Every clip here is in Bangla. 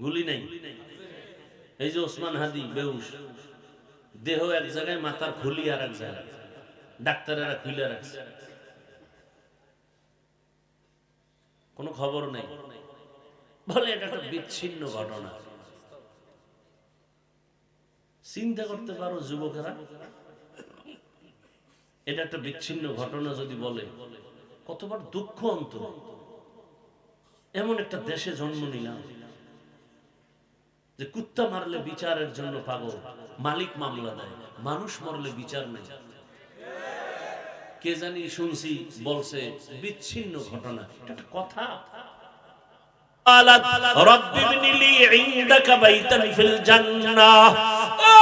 গুলি নাই। এই যে ওসমান হাদি বেহুশ, দেহ এক জায়গায়, মাথার খুলি আর এক জায়গায়, ডাক্তারেরা খুলে রাখছে, কোনো খবর নেই। বলে এটা একটা বিচ্ছিন্ন ঘটনা। চিন্তা করতে পারো যুবকেরা, এটা একটা বিচ্ছিন্ন ঘটনা যদি বলে, কতবার দুঃখ অন্তর। এমন একটা দেশে জন্ম নিলাম যে কুত্তা মারলে বিচারের জন্য পাগল, মালিক মামলা দেয়, মানুষ মরলে বিচার নেই। কে জানি শুনছি বলছে বিচ্ছিন্ন ঘটনা, এটা একটা কথা। রব্বি ইবনিলি ইনদাকা বাইতান ফিল জান্নাহ, ও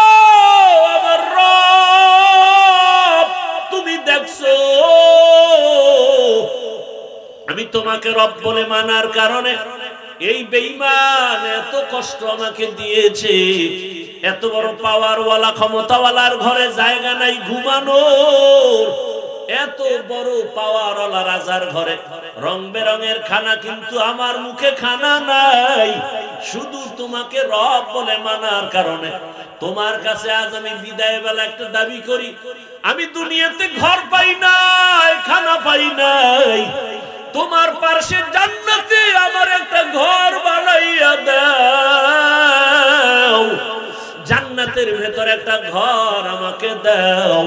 আমার রব, তুমি দেখছো আমি তোমাকে রব বলে মানার কারণে এই বেঈমান এত কষ্ট আমাকে দিয়েছে। এত বড় পাওয়ারওয়ালা ক্ষমতাওয়ালার ঘরে জায়গা নাই ঘুমানোর, এত বড় পাওয়ারওয়ালা রাজার ঘরে রং বেরঙের খানা, কিন্তু আমার মুখে খানা নাই। শুধু তোমাকে রব বলে মানার কারণে তোমার কাছে আজ আমি বিদায় বেলা একটা দাবি করি, আমি দুনিয়াতে ঘর পাই নাই, খানা পাই নাই, তোমার পাশে জান্নাতে আমার একটা ঘর বানাইয়া দাও, জান্নাতের ভেতর একটা ঘর আমাকে দাও।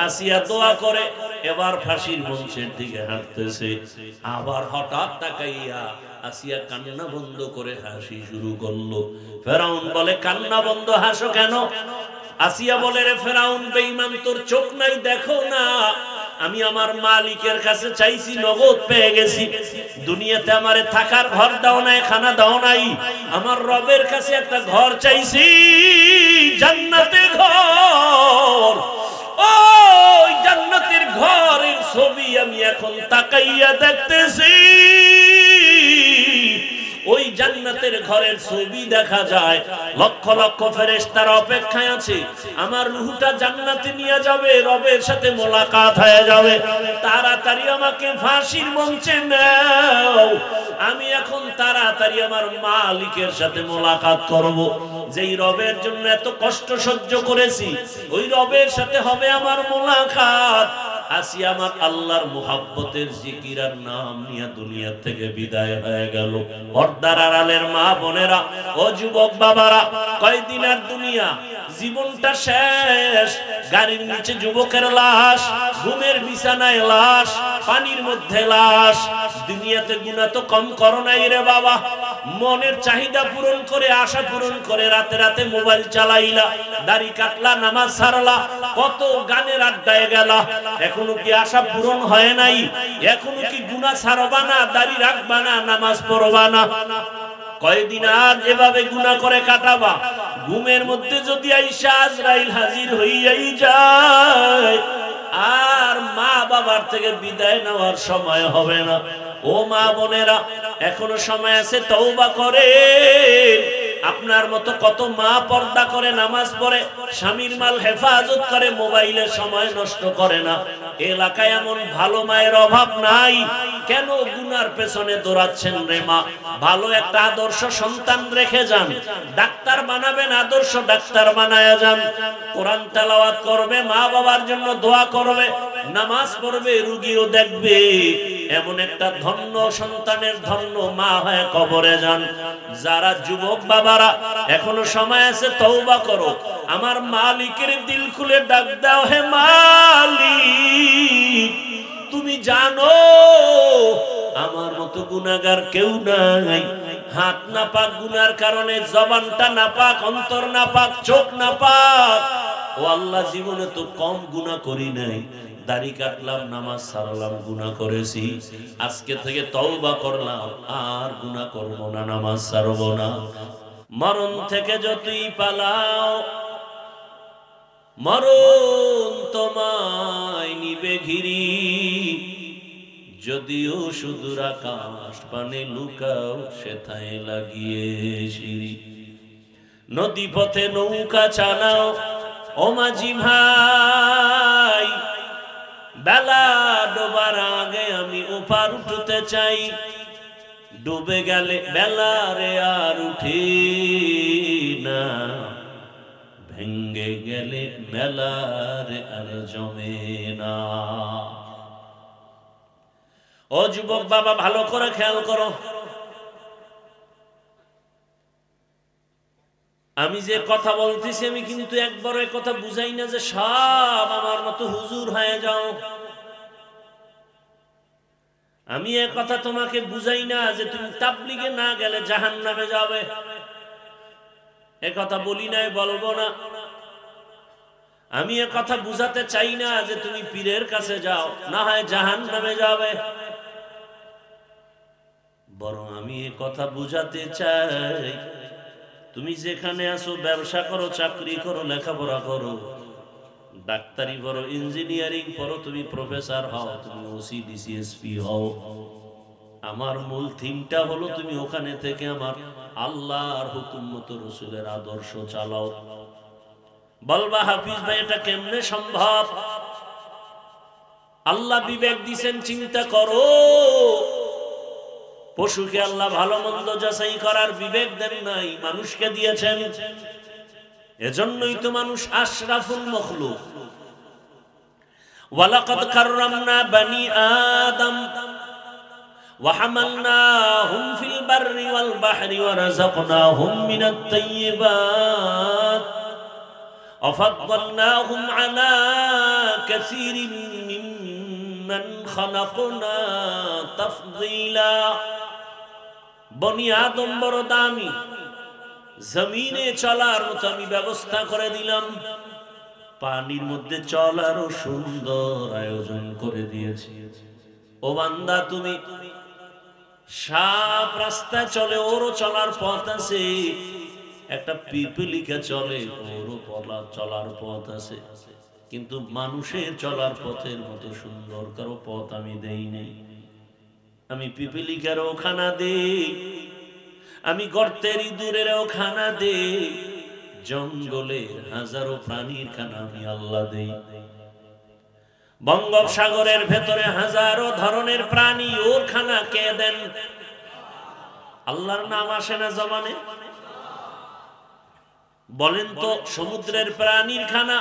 আসিয়া দোয়া করে এবার ফাঁসির মঞ্চের দিকে হাঁটতেছে, আবার হঠাৎ তাকাইয়া আসিয়া কান্না বন্ধ করে হাসি শুরু করলো। ফেরাউন বলে, কান্না বন্ধ, হাসো কেন? আসিয়া বলে, রে ফেরাউন বেঈমান, তোর চোখ নাই, দেখো না আমি আমার মালিকের কাছে চাইছি, নগদ পেয়ে গেছি। দুনিয়াতে আমারে থাকার ঘর দাও নাই, খানা দাও নাই, আমার রবের কাছে একটা ঘর চাইছি, জান্নাতে ঘর। ওই জান্নাতের ঘরের ছবি আমি এখন তাকাইয়া দেখতেছি। ওই জান্নাতের ঘরের ছবি দেখা যায়, লক্ষ লক্ষ ফেরেশতারা অপেক্ষায় আছে, আমার রূহটা জান্নাতে নিয়ে যাবে, রবের সাথে মোলাকাত হয়ে যাবে। তাড়াতাড়ি আমাকে ফাঁসির মঞ্চে নাও, আমি এখন তাড়াতাড়ি আমার মালিকের সাথে মোলাকাত করব। যেই রবের জন্য এত কষ্ট সহ্য করেছি, ওই রবের সাথে হবে আমার মোলাকাত। আসি আমার আল্লাহর মুহাব্বতের জিকির আর নাম নিয়ে দুনিয়া থেকে বিদায় হয়ে গেল। পর্দার আড়ালের মা বোনেরা, ও যুবক বাবারা, কয়দিন আর দুনিয়া, জীবনটা শেষ। গাড়ির নিচে যুবকের লাশ, ঘুমের বিছানায় লাশ, পানির মধ্যে লাশ। দুনিয়াতে গুনাহ তো কম করো নাই রে বাবা, মনের চাহিদা পূরণ করে, আশা পূরণ করে রাতে রাতে মোবাইল চালাইলা, দাড়ি কাটলা, নামাজ ছাড়লা, কত গানের আড্ডায় গেলা, এখনো কি আশা পূরণ হয় নাই? এখনো কি গুনাহ ছাড়বা না, দাড়ি রাখবা না, নামাজ পড়বা না? কয়দিন আর এভাবে গুনাহ করে কাটাবা? ঘুমের মধ্যে যদি আইসা আজরাইল হাজির হইয়াই যায়, আর মা বাবার থেকে বিদায় নেওয়ার সময় হবে না। ও মা বোনেরা, এখনো সময় আছে, তওবা করেন। আপনার মতো কত মা পর্দা করে, নামাজ পড়ে, স্বামীর মাল হেফাজত করে, মোবাইলে সময় নষ্ট করে না। এলাকায় এমন ভালো মায়ের অভাব নাই, কেন গুনার পেছনে দৌড়াচ্ছেন রে মা? ভালো একটা আদর্শ সন্তান রেখে যান, ডাক্তার বানাবেন, আদর্শ ডাক্তার বানায়া যান। কোরআন তেলাওয়াত করবে, মা বাবার জন্য দোয়া করবে, নামাজ পড়বে, রোগীও দেখবে। এমন একটা ধন্য সন্তানের ধন্য মা হয়ে কবরে যান। যারা যুবক বাবারা এখনো সময় আছে, তওবা করো, আমার মালিকের দিল খুলে ডাক দাও, হে মালিক, তুমি জানো আমার মতো গুনাহগার কেউ নাই। হাত নাপাক, গুনার কারণে জবানটা নাপাক, অন্তর নাপাক, চোখ নাপাক। ও আল্লাহ, জীবনে তো কম গুনাহ করি নাই, দাড়ি কাটলাম, নামাজ ছাড়লাম, গুনাহ করেছি, আজকে থেকে তওবা করলাম, আর গুনাহ করব না, নামাজ ছাড়ব না। মরণ থেকে যতই পালাও, মরণ তোমায় নিবে ঘিরি, যদিও সুদূর আকাশ পানে লুকাও, সেথায় লাগিয়ে সিঁড়ি। নদী পথে নৌকা চালাও, ও মাঝি ভাই, বেলা ডোবার আগে আমি ওপার উঠতে চাই। ডুবে গেলে বেলারে আর উঠে না, ভেঙ্গে গেলে মেলারে আর জমে না। ও যুবক বাবা, ভালো করে খেয়াল করো, আমি যে কথা বলতেছি আমি কিন্তু একবার কথা বুঝাই না যে সব আমার মতো হুজুর হয়ে যাও। আমি এ কথা তোমাকে বুঝাই না যে তুমি তাবলীগে না গেলে জাহান্নামে যাবে, এ কথা বলি নাই, বলবো না। আমি এ কথা বুঝাতে চাই না যে তুমি পীরের কাছে যাও না হয় জাহান্নামে যাবে, বরং আমি এ কথা বুঝাতে চাই তুমি যেখানে আছো, ব্যবসা করো, চাকরি করো, লেখাপড়া করো, ডাক্তারি পড়ো, ইঞ্জিনিয়ারিং পড়ো, তুমি প্রফেসর হও, তুমি ওসি ডিসিএসপি হও, আমার মূল থিমটা হলো তুমি ওখানে থেকে আমার আল্লাহর হুকুম মতো রাসূলের আদর্শ চালাও। বলবা হাফিজ ভাই এটা কেমনে সম্ভব? আল্লাহ বিবেক দিয়েছেন, চিন্তা করো। পশুকে আল্লাহ ভালো মন্দ যাচাই করার বিবেক দেন নাই, মানুষকে দিয়েছেন। এজন্যই তো মানুষ আশরাফুল মখলুক। ওয়ালাকাদ কাররামনা বানি আদম ওয়া হামালনাহুম ফিল বাররি ওয়াল বাহরি ওয়া রাযাকনাহুম মিনাত তাইয়্যিবাত ওয়া ফাদ্দালনাহুম আলা কাসীরিন মিম্মান খালাকনা তাফদীলা। বনি আদম বড় দামি, জমিনে চলার মতো আমি ব্যবস্থা করে দিলাম, পানির মধ্যে চলারও সুন্দর আয়োজন করে দিয়েছি। ও বান্দা, তুমি সাপ রাস্তায় চলে, ওরও চলার পথ আছে। একটা পিপিলিকা চলে, ওরও চলার পথ আছে। কিন্তু মানুষের চলার পথের মতো সুন্দর কারো পথ আমি দেই নাই। আমি পিপিলিকারও খানা দেই, আমি গর্তের ইঁদুরেরও খানা দেই, জঙ্গলের হাজারো প্রাণীর খানা আমি আল্লাহ দেই। বঙ্গোপসাগরের ভেতরে হাজারো ধরনের প্রাণী, ওর খানা কে দেন? আল্লাহর নাম আসে না জবানে? বলেন তো, সমুদ্রের প্রাণীর খানা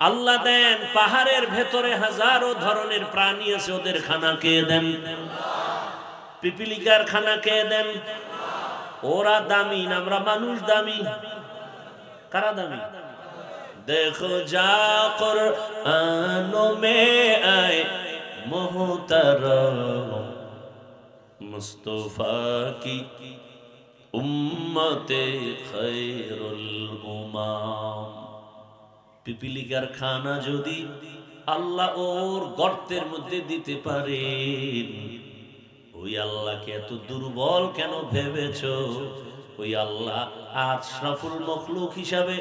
আল্লাহ দেন। পাহাড়ের ভেতরে হাজারো ধরনের প্রাণী আছে, ওদের খানা কে দেন? পিপিলিকার খানা কে দেন? ওরা দামি না আমরা মানুষ দামি? কারা দামি? দেখো যা কুরআনো মে আয়ে মুহতারম মুস্তাফা কি উম্মতে খায়রুল উমাম। পিপিলিকার খানা যদি আল্লাহ ওর গর্তের মধ্যে দিতে পারেন, ওই আল্লাহকে এত দুর্বল কেন ভেবেছো? ওই আল্লাহ আশরাফুল মখলুক হিসাবে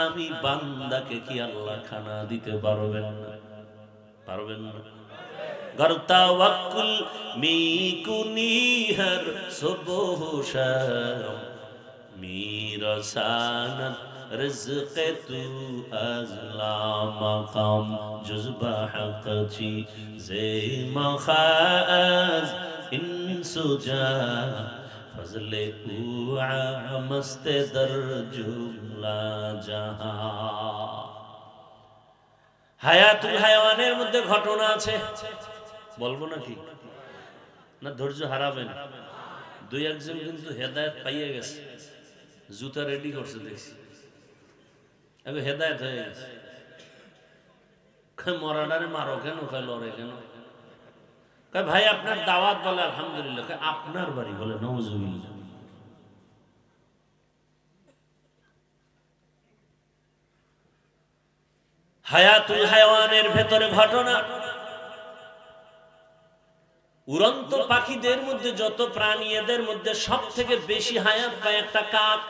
আমি বান্দাকে কি আল্লাহ খানা দিতে পারবেন না? পারবেন না? गर तवक्कुल मीकुनी हर सुबह शाम मेरा सानत रिज़्क़ तू अज़ला मक़ाम जुज़्बा हक़ची ज़े मख़ाज़ इंसुजा फज़ले उआ मस्ते दर जुमला जहां। হায়াতুল হায়াওয়ানের মধ্যে ঘটনা আছে, বলবো নাকি? না ধৈর্য হারাবেন? দুই একজন কিন্তু হেদায়েত পাইয়ে গেছে, জুতা রেডি করছে দেখছি, এখন হেদায়েত হয়ে গেছে। মরাডারে মারো কেন, খাই লড়ে কেন? ভাই আপনার দাওয়াত, বলে আলহামদুলিল্লাহ। আপনার বাড়ি, বলে নাউজুবিল্লাহ। হায়াতুল হায়াওয়ানের ভেতরে ঘটনা, উড়ন্ত পাখিদের মধ্যে যত প্রাণী, এদের মধ্যে সব থেকে বেশি হায়াত পায় একটা কাক।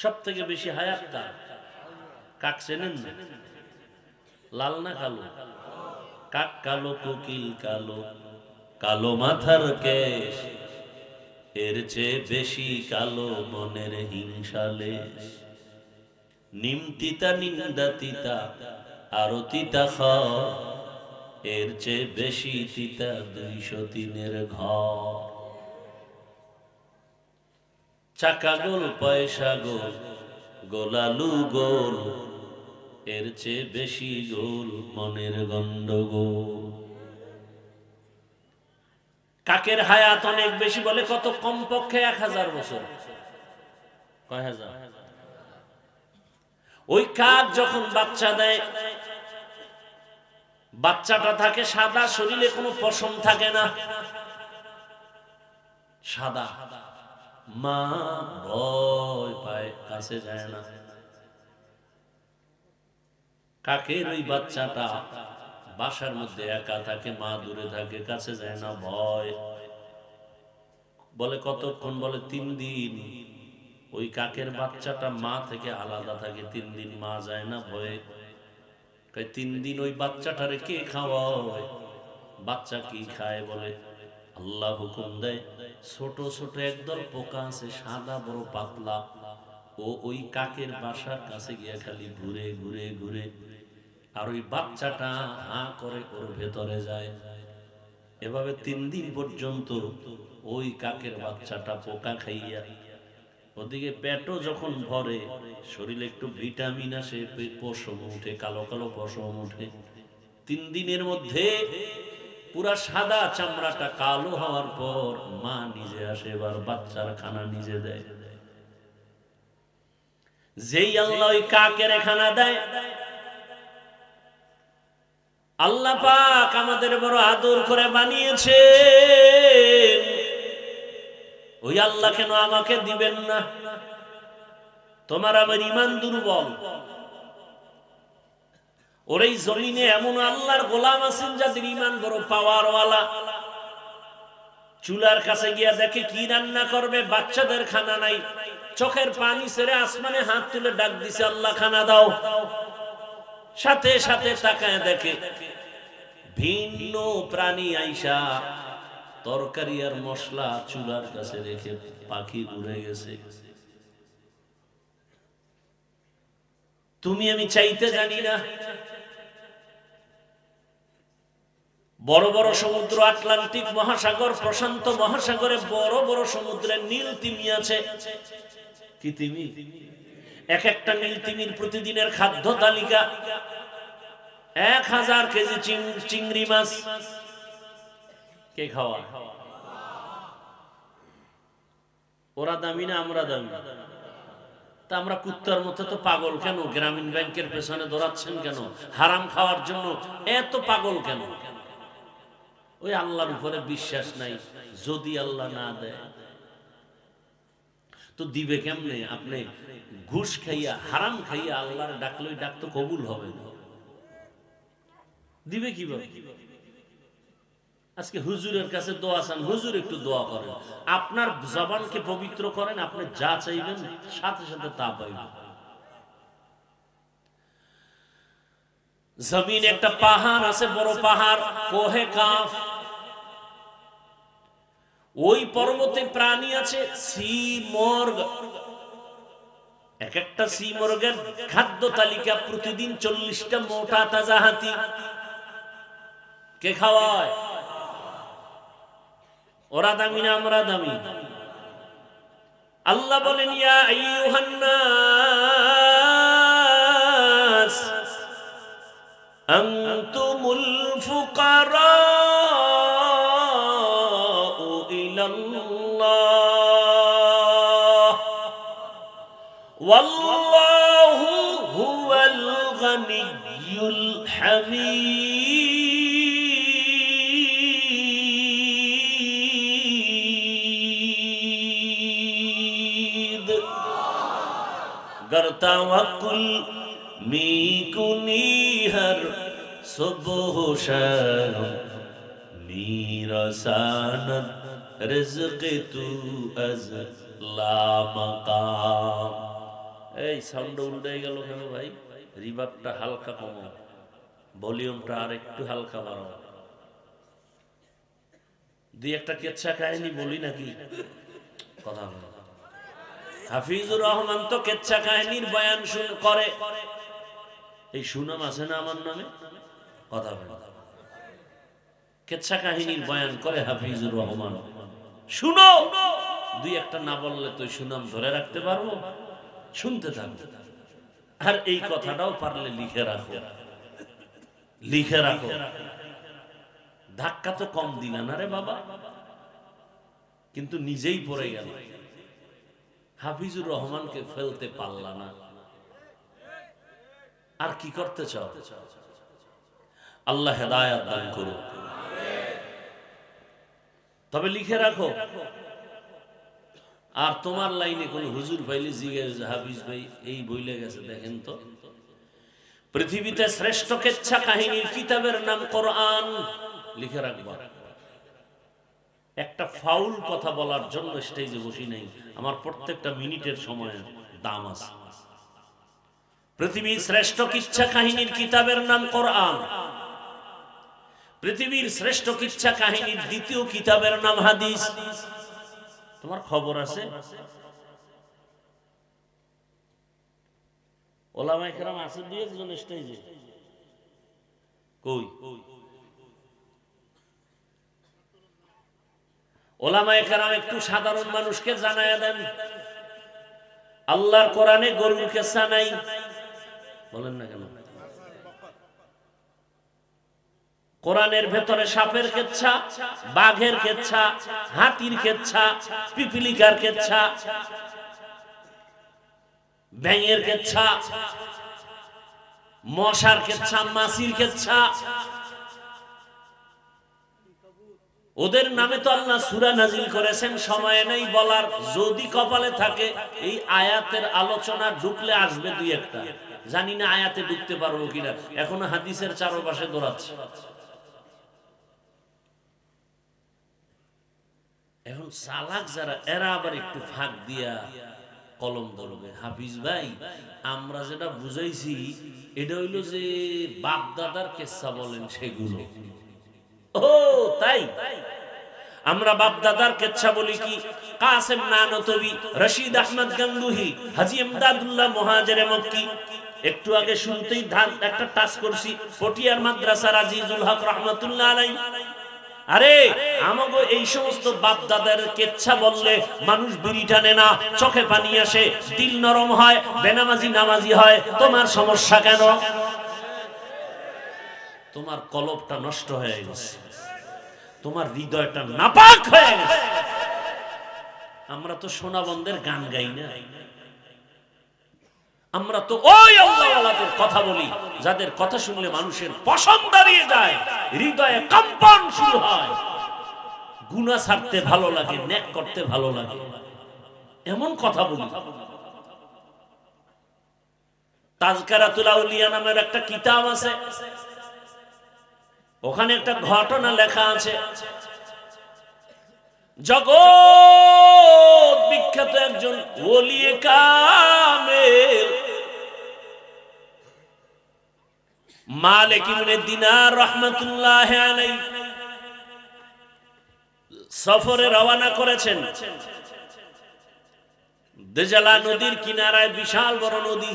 সব থেকে বেশি হায়াত কাক। কাক চেনেন না? লাল না কালো? কাক কালো, কোকিল কালো, কালো মাথার কেশ, এর চেয়ে বেশি কালো মনের হিংসালেশ। নিম তিতা, নিন্দা তিতা, আরো তিতা এর চেয়ে বেশি তিতা 203-এর ঘর। চাকা গোল পয়সা গোল গোলালু গোল, এর চেয়ে বেশি গোল মনের গন্ডগোল। কাকের হায়াত অনেক বেশি বলে কত? কমপক্ষে 1000 বছর। কয় হাজার? ওই কাক যখন বাচ্চা দেয়, বাচ্চাটা থাকে সাদা, শরীরে কোনো পশম থাকে না, সাদা। মা ভয় পায়, কাছে যায় না। কাকের ওই বাচ্চাটা বাসার মধ্যে একা থাকে, মা দূরে থাকে, কাছে যায় না, ভয়। বলে কতক্ষণ? বলে 3 দিন। ওই কাকের বাচ্চাটা মা থেকে আলাদা থাকে 3 দিন, মা যায় না ভয়ে। 3 দিন ওই বাচ্চাটারে কে খাওয়ায়? বাচ্চা কি খায়? বলে আল্লাহ হুকুম দেয়, ছোট ছোট একদল পোকা আছে, সাদা বড় পাতলা, ও ওই কাকের বাসার কাছে গিয়ে খালি ঘুরে ঘুরে ঘুরে, আর ওই বাচ্চাটা হা করে ওর ভেতরে যায়। এভাবে 3 দিন পর্যন্ত ওই কাকের বাচ্চাটা পোকা খাইয়া, ওদিকে পেটও যখন ভরে, শরীরে একটু ভিটামিন আসে, পশম উঠে, কালো কালো পশম উঠে। 3 দিনের মধ্যে পুরা সাদা চামড়াটা কালো হওয়ার পর মা নিজে আসে, এবার বাচ্চার খানা নিজে দেয়। যেই আল্লাহ ওই কাকের খানা দেয়, আল্লাহ পাক আমাদের বড় আদর করে বানিয়েছেন। ওই আল্লাহ কেন আমাকে দিবেন না? তোমার আমার ঈমান দুর্বল। ওর এই জমিনে এমন আল্লাহর গোলাম আছেন যাদের ঈমান বড় পাওয়ারওয়ালা। চুলার কাছে গিয়া দেখে কি রান্না করবে, বাচ্চাদের খানা নাই, চোখের পানি ছেড়ে আসমানে হাত তুলে ডাক দিছে, আল্লাহ খানা দাও। সাথে সাথে তাকায় দেখে ভিন্ন প্রাণী আইসা তরকারি আর মশলা চুলার কাছে রেখে পাখি উড়ে গেছে। তুমি আমি চাইতে জানি না। বড় বড় সমুদ্র, আটলান্টিক মহাসাগর, প্রশান্ত মহাসাগরে বড় বড় সমুদ্রের নীল তিমি আছে। কি তিমি? এক একটা নীল তিমির প্রতিদিনের খাদ্য তালিকা 1000 কেজি চিংড়ি মাছ। কে খাওয়া? ওরা দামি না আমরা দামি? তা আমরা কুত্তার মতো তো পাগল কেন? গ্রামীণ ব্যাংকের পেছনে দৌড়াচ্ছেন কেন? হারাম খাওয়ার জন্য এত পাগল কেন? ওই আল্লাহর উপরে বিশ্বাস নাই। যদি আল্লাহ না দেয় তো দিবে কেমনে? আপনি ঘুষ খাইয়া, হারাম খাইয়া আল্লাহর ডাকলে ওই ডাক তো কবুল হবে না। দিবে কিভাবে? আজকে হুজুরের কাছে দোয়া চান, হুজুর একটু দোয়া করেন। আপনার জবানকে পবিত্র করেন, আপনি যা চাইবেন সাথে সাথে তা পাইবেন। জমিন একটা পাহাড় আছে, বড় পাহাড়, কোহে কাফ। ওই পর্বতে প্রাণী আছে সি মর্গ। এক একটা সি মর্গের খাদ্য তালিকা প্রতিদিন 40টা মোটা তাজা হাতি। কে খাওয়ায়? ওরা দামি না আমরা দামি? আল্লাহ বলেন, ইয়া আইয়ুহান নাস আনতুমুল ফুকারাউ ইলাল্লাহ ওয়াল্লাহু হুয়াল গানিয়্যুল হামিদ। गर तवक्कुल मी कुनी हर सुबह शाम मीरसानत रिज़्क़ तू अज़ ला मकाम। এই সাউন্ড উল্টে গেল কেন ভাই? রিভার্বটা হালকা কমাও, ভলিউমটা আর একটু হালকা বাড়াও। দুই একটা কেচ্ছা কাহিনী বলি নাকি? কথা বলো। হাফিজুর রহমান তো কেচ্ছা কাহিনীর বয়ান করে। এই সুনাম আছে না আমার নামে? কথা বলো। কেচ্ছা কাহিনীর বয়ান করে হাফিজুর রহমান। শুনো, দুই একটা না বললে তো সুনাম ধরে রাখতে পারবো, শুনতে থাকো। আর এই কথাটাও পারলে লিখে রাখো, লিখে রাখো। ধাক্কা তো কম দিলা না রে বাবা, কিন্তু নিজেই পড়ে গেল। হাফিজুর রহমানকে ফেলতে পারলা না, আর কি করতে চাও? আল্লাহ হেদায়েত দান করুন। তবে লিখে রাখো। আর তোমার লাইনে কোন হুজুর পাইলে জিজ্ঞেস, হাফিজ ভাই এই বইলে গেছে দেখেন তো, পৃথিবীতে শ্রেষ্ঠ কেচ্ছা কাহিনীর কিতাবের নাম কোরআন, লিখে রাখবা। একটা ফাউল কথা বলার জন্য স্টেজে বসি নাই, আমার প্রত্যেকটা মিনিটের সময় দাম আছে। পৃথিবীর শ্রেষ্ঠ কিচ্ছা কাহিনীর কিতাবের নাম কোরআন। পৃথিবীর শ্রেষ্ঠ কিচ্ছা কাহিনীর দ্বিতীয় কিতাবের নাম হাদিস। তোমার খবর আছে? ওলামায়ে কেরাম আছে দুই একজন স্টেজে, কই? ওলামায়ে কেরাম একটু সাধারণ মানুষকে জানায়া দেন, আল্লাহর কোরআনে গরুর কেচ্ছা নাই, বলেন না কেন? কোরআনের ভেতরে সাপের কেচ্ছা, বাঘের কেচ্ছা, হাতির কেচ্ছা, পিপিলিকার কেচ্ছা, ব্যাঙের কেচ্ছা, মশার কেচ্ছা, মাছির কেচ্ছা। ওদের নামে তো আল্লাহ সূরা নাজিল করেছেন, সময় নেই বলার। যদি কপালে থাকে এই আয়াতের আলোচনা ঢুকলে আসবে দুই একটা, জানি না আয়াতে ঢুকতে পারবো কিনা, এখনো হাদিসের চারপাশে দৌড়াচ্ছে। এখন চালাক যারা, এরা আবার একটু ফাঁক দিয়া কলম ধরবে। হাফিজ ভাই, আমরা যেটা বুঝাইছি এটা হইলো যে বাপ দাদার কেচ্ছা বলেন সেগুলো। ও তাই, আমরা বাপ দাদার কেচ্ছা বলি কি? কাসেম নানতবি, রশিদ আহমদ গঙ্গুহি, হাজী ইমদাদুল্লাহ মুহাজিরে মক্কি। একটু আগে শুনতেই একটা টাচ করছি, পটিয়ার মাদ্রাসার আজিজুল হক রহমাতুল্লাহ আলাইহি। আরে আমাগো এই সমস্ত বাপ দাদার কেচ্ছা বললে মানুষ বিড়ি টানে না, চোখে পানি আসে, দিল নরম হয়, বেনামাজি নামাজি হয়। তোমার সমস্যা কেন? তোমার কলবটা নষ্ট হয়ে গেছে, তোমার হৃদয়টা নাপাক হয়ে গেছে। আমরা তো সোনাবন্দের গান গাই না, আমরা তো ওই আল্লাহওয়ালাদের কথা বলি যাদের কথা শুনলে মানুষের পশম দাঁড়িয়ে যায়, হৃদয়ে কম্পন শুরু হয়, গুনাহ ছাড়তে ভালো লাগে, নেক করতে ভালো লাগে, এমন কথা বলি। তাজকিরাতুল আউলিয়া নামের একটা কিতাব আছে, ওখানে একটা ঘটনা লেখা আছে। জগৎ বিখ্যাত একজন ওলিয়ে কামেল মালিক ইবনে দিনার রাহমাতুল্লাহ আলাইহি সফরে রওনা করেছেন। দেজালা নদীর কিনারায় বিশাল বড় নদী,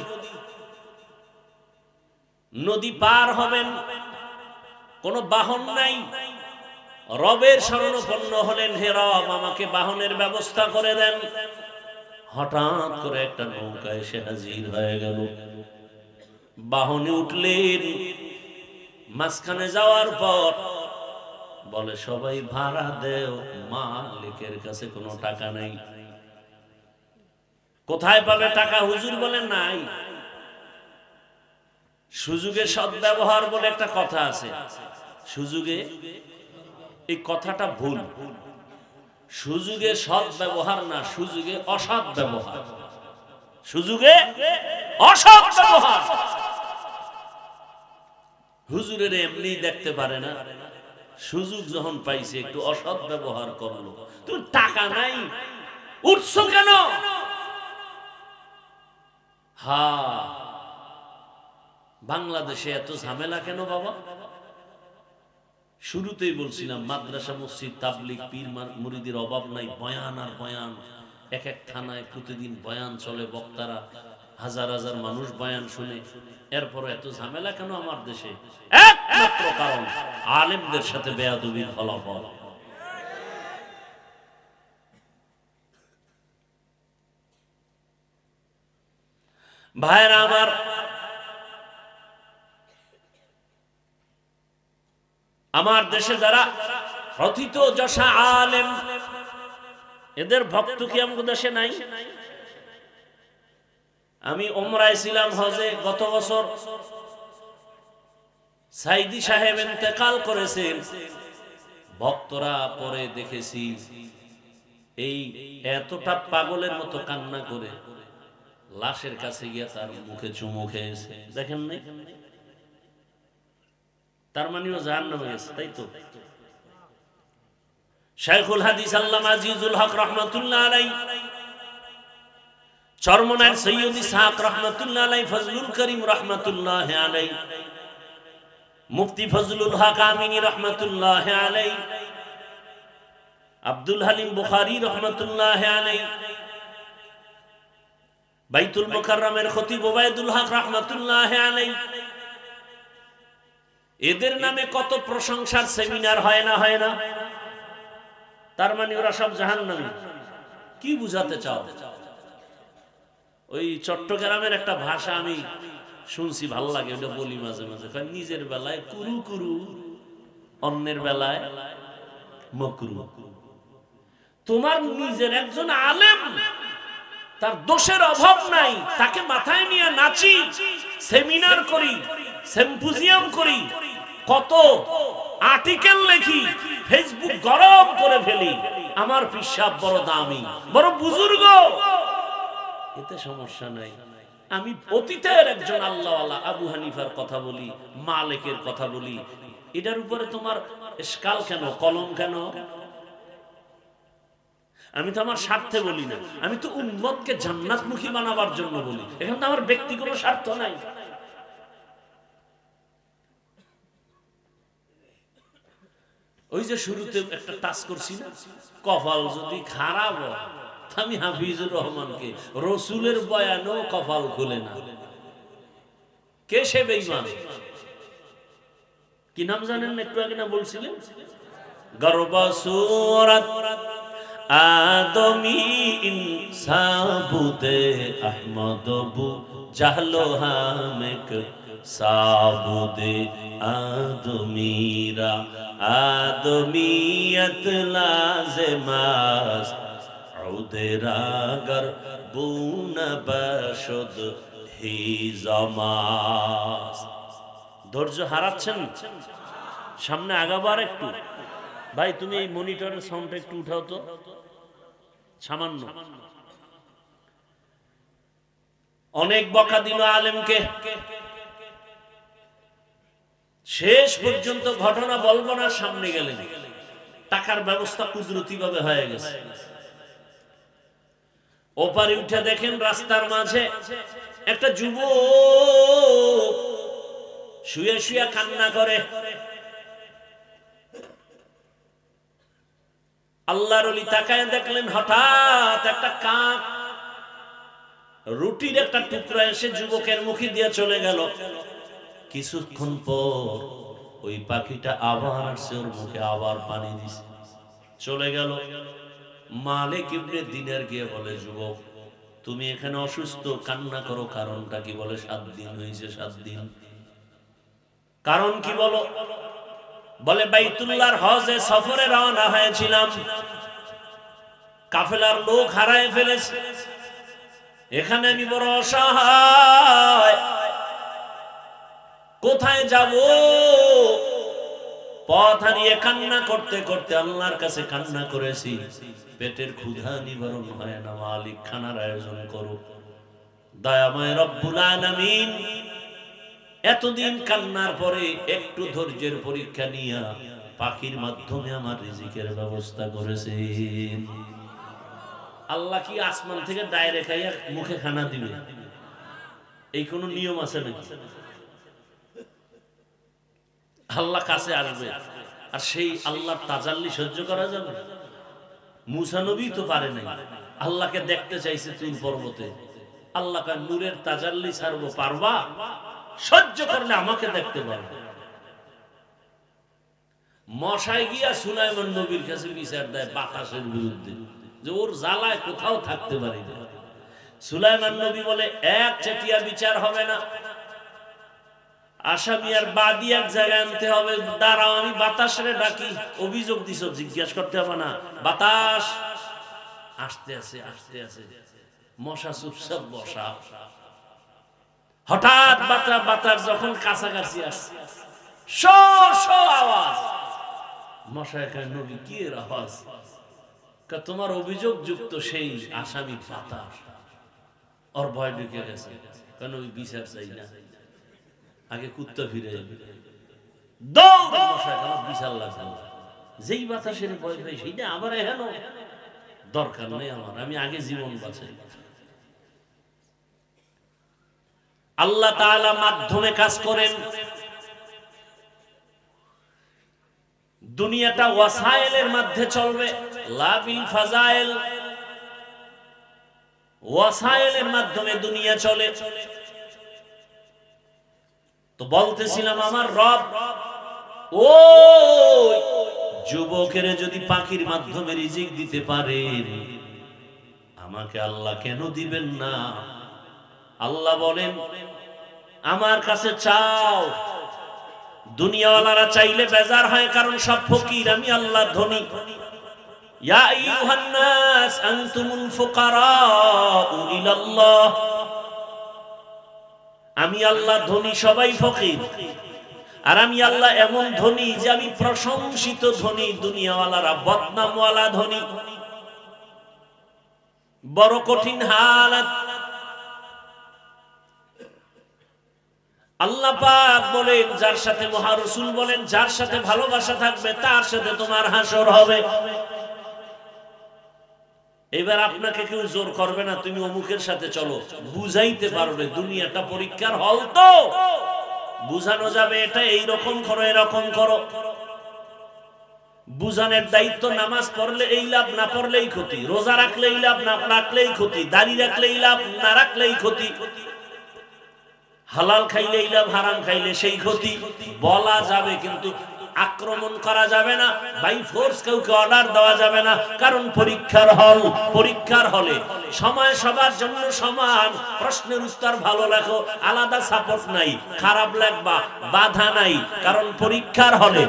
নদী পার হবেন, কোনো বাহন নাই। রবের শরণাপন্ন হলেন, হে রব আমাকে বাহনের ব্যবস্থা করে দেন। হঠাৎ করে একটা নৌকা এসে হাজির হয়ে গেল, বাহনে উঠলেন। মাঝখানে যাওয়ার পর বলে সবাই ভাড়া দেও, মালিকের কাছে কোনো টাকা নাই। কোথায় পাবে টাকা? হুজুর বলেন নাই। সুযোগে সদ্ব্যবহার বলে একটা কথা আছে, সুযোগে, এই কথাটা ভুল। সুযোগে সৎ ব্যবহার না, সুযোগে অসৎ ব্যবহার। সুযোগে অসৎ ব্যবহার। হুজুরের এমনি দেখতে পারে না, সুযোগ যখন পাইছে একটু অসৎ ব্যবহার করলো। তুমি টাকা নাই, উঠছো কেন? বাংলাদেশে এত ঝামেলা কেন বাবা? শুরুতেই বলছিলাম মাদ্রাসা, মসজিদ, তাবলিগ, পীর মুরিদের অভাব নাই। বয়ান আর বয়ান, এক এক থানায় প্রতিদিন বয়ান চলে, বক্তারা হাজার হাজার মানুষ বয়ান শুনে, এরপর এত ঝামেলা কেন আমার দেশে? একমাত্র কারণ আলেমদের সাথে বেয়াদবির ফলাফল। ভাইরা আমার, আমার দেশে যারা প্রথিত যশা আলেম, এদের ভক্ত কি আমাদের দেশে নাই? আমি ওমরায় ছিলাম, হজে গত বছর সাইদি সাহেব ইন্তেকাল করেছেন। ভক্তরা পরে দেখেছি এই এতটা পাগলের মতো কান্না করে লাশের কাছে গিয়ে তার মুখে চুমু খেয়েছে। দেখেন নাই? তার মানেও জাহান্নামে গেছে, তাই তো? শাইখুল হাদিস আল্লামা আজিজুল হক রাহমাতুল্লাহ আলাইহি, চরমনার সৈয়দ ইসহাক রাহমাতুল্লাহ আলাইহি, ফজলুল করিম রাহমাতুল্লাহ আলাইহি, মুফতি ফজলুল হক আমিনী রাহমাতুল্লাহ আলাইহি, আব্দুল হালিম বুখারী রাহমাতুল্লাহ আলাইহি, বাইতুল মুকাররমের খতিব ওবায়দুল হক রাহমাতুল্লাহ আলাইহি, এদের নামে কত প্রশংসার সেমিনার হয় না হয় না? তার মানে ওরা সব জাহান্নামী। কি বুঝাতে চাও? ওই চট্টগ্রামের একটা ভাষা আমি শুনছি, ভালো লাগে, ওটা বলি মাঝে মাঝে। নিজের বেলায় কুরু কুরু, অন্যের বেলায় মকরু। তোমার নিজের একজন আলেম, তার দোষের অভাব নাই, তাকে মাথায় নিয়ে নাচি, সেমিনার করি, সিম্পোজিয়াম করি, কত আর্টিকেল লেখি, ফেসবুক গরম করে ফেলি। আমার পিসাব বড় দামি, বড় বুজুর্গ, এতে সমস্যা নাই। আমি অতীতের একজন আল্লাহওয়ালা আবু হানিফার কথা বলি, মালিকের কথা বলি, এটার উপরে তোমার ইশকাল কেন, কলম কেন? আমি তো আমার স্বার্থে বলি না, আমি তো উম্মতকে জান্নাতমুখী বানাবার জন্য বলি। এখানে তো আমার ব্যক্তিগত স্বার্থ নাই। ওই যে শুরুতে একটা টাচ করছি না, কপাল যদি খারাপ হয়, আমি হাফিজুর রহমানকে, রসুলের বয়ানও কপাল খুলে না। কে সে বেঈমান? কি নাম জানেন? একটু আগে না বলছিলেন, গর্বসুরাত আদমি ইনসাবুদে আহমদবু জাহলো হামেক সাবুদে আদমিরা আদমিয়ত লাজমাস উদেরাগর বুন বশদ হি জামাস। ধৈর্য হারাচ্ছেন, সামনে আগাবার একটু। ভাই তুমি এই মনিটরের সাউন্ডটা একটু উঠাও তো, সামান্য। অনেক বকা দিল আলেমকে, শেষ পর্যন্ত ঘটনা বলবো না, সামনে গেলেন। টাকার ব্যবস্থা কুদরতি ভাবে হয়ে গেছে। ওপারে উঠে দেখেন রাস্তার মাঝে একটা যুবক শুয়ে শুয়ে কান্না করে। আল্লাহর ওলি তাকায় দেখলেন, হঠাৎ একটা কাক রুটির একটা টুকরা এসে যুবকের মুখে দিয়ে চলে গেল। কিছুক্ষণ পর ওই পাখিটা আবার আসছে, ওর মুখে আবার পানি দিছে, চলে গেল। মালিক ইবনে দিনার গিয়ে বলে, যুবক তুমি এখানে অসুস্থ, কান্না করো, কারণটা কি? বলে 7 দিন হয়েছে। 7 দিন। কারণ কি বলো? বলে বাইতুল্লাহর হজে সফরে রওনা হয়েছিলাম, কাফেলার লোক হারায় ফেলেছে, এখানে আমি বড় অসহায়, কোথায় যাব? পথ হারিয়ে কান্না করতে করতে আল্লাহর কাছে কান্না করেছি, পেটের ক্ষুধা নিবারণ হয় না, মালিক খানার আয়োজন করো। দয়াময় রব্বুল আলামিন এতদিন কান্নার পরে একটু ধৈর্যের পরীক্ষা নিয়ে পাখির মাধ্যমে আমার রিজিকের ব্যবস্থা করেছেন। আল্লাহ কি আসমান থেকে ডাইরেক্ট আইয়া মুখে খানা দিবে? এই কোন নিয়ম আছে নাকি? আল্লাহ কাছে আসবে, আর সেই আল্লাহর তাজাল্লি সহ্য করা যাবে? মুসা নবী তো পারে নাই, আল্লাহকে দেখতে চাইছে তুর পর্বতে, আল্লাহ কার নূরের তাজাল্লি ছাড়বো, পারবা? সহ্য করলে আমাকে দেখতে পারবে। মশাই গিয়া সুলাইমান নবীর কাছে বিচার দেয় বাতাসের বিরুদ্ধে, যে ওর জ্বালায় কোথাও থাকতে পারি না। সুলাইমান নবী বলে এক চেটিয়া বিচার হবে না, আসামি আর বাদী এক জায়গায় আনতে হবে। দাঁড়াও, আমি বাতাসরে ডাকি। অভিযোগ দিছ, জিজ্ঞাসা করতে হবে না। বাতাস আসতে আছে, আসতে আছে। মশা চুপচাপ বসা। হঠাৎ বাতাস যখন কাছাকাছি আসছে, আওয়াজ। মশা এখানে নবী কি এর আওয়াজ? তোমার অভিযোগ যুক্ত সেই আসামি বাতাস, ওর ভয় ঢুকে গেছে। কেন ওই বিচার চাই না, আগে কুত্তা ফিরে দৌড়। মশা আমার বিচার লাগবে, যেই বাতাসের ভয় পাই সেইটা আবার এখানে দরকার নেই আমার, আমি আগে জীবন বাঁচাই। আল্লাহ তাআলা মাধ্যমে কাজ করেন। দুনিয়াটা ওয়াসাইলের মধ্যে চলবে, লা বিল ফাজাইল। ওয়াসাইলের মাধ্যমে দুনিয়া চলে। তো বলতেছিলাম আমার রব ওই যুবকের যদি পাখির মাধ্যমে রিজিক দিতে পারেন, আমাকে আল্লাহ কেন দিবেন না? আল্লাহ বলেন আমার কাছে চাও। দুনিয়াওয়ালারা চাইলে বেজার হয়, কারণ সব ফকির, আমি আল্লাহ ধনী। ইয়া আইয়ুহান নাস আনতুমুল ফুকারাউ ইলাল্লাহ। আমি আল্লাহ ধনী, সবাই ফকির। আর আমি আল্লাহ এমন ধনী যে আমি প্রশংসিত ধনী, দুনিয়াওয়ালারা বদনামওয়ালা ধনী। বড় কঠিন হালাত। আল্লাহ পাক বলেন, যার সাথে মহারাসূল বলেন, যার সাথে ভালোবাসা থাকবে তার সাথে তোমার হাসর হবে। এবার আপনাকে কেউ জোর করবে না তুমি অমুকের সাথে চলো, বুঝাইতে পারবে দুনিয়াটা পরীক্ষার হল। তো বুঝানো যাবে এটা এইরকম করো, এরকম করো। বুঝানোর দায়িত্ব, নামাজ পড়লে এই লাভ, না পড়লেই ক্ষতি। রোজা রাখলেই লাভ, না রাখলেই ক্ষতি। দাড়ি রাখলেই লাভ, না রাখলেই ক্ষতি। হালাল খাইলে লাভ, হারাম খাইলে সেই ক্ষতি। বলা যাবে কিন্তু আক্রমণ করা যাবে না, বাই ফোর্স কাউকে অর্ডার দেওয়া যাবে না। কারণ পরীক্ষার হল। পরীক্ষার হলে সময় সবার জন্য সমান। প্রশ্নের উত্তর ভালো লেখো, আলাদা সাপোর্ট নাই। খারাপ লেখবা, বাধা নাই। কারণ পরীক্ষার হলে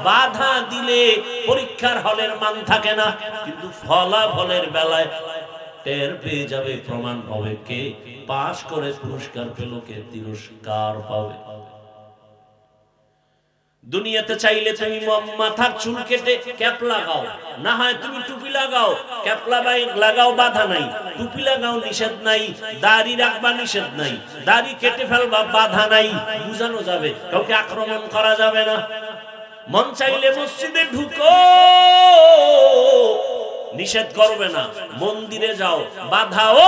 বাধা দিলে পরীক্ষার হলের মান থাকে না। কিন্তু ফলাফলের বেলায় টের পেয়ে যাবে, প্রমাণ হবে কে পাশ করে পুরস্কার পেল, কে তিরস্কার পাবে। দুনিয়াতে চাইলে তুমি মাথার চুল কেটে ক্যাপ লাগাও, না হয় তুমি টুপি লাগাও। ক্যাপ লাগাও, বাধা নাই। টুপি লাগাও, নিষেধ নাই। দাড়ি রাখবা, নিষেধ নাই। দাড়ি কেটে ফেলবা, বাধা নাই। বুঝানো যাবে, কাউকে আক্রমণ করা যাবে না। মন চাইলে মসজিদে ঢুকো, নিষেধ করবে না। মন্দিরে যাও, বাধাও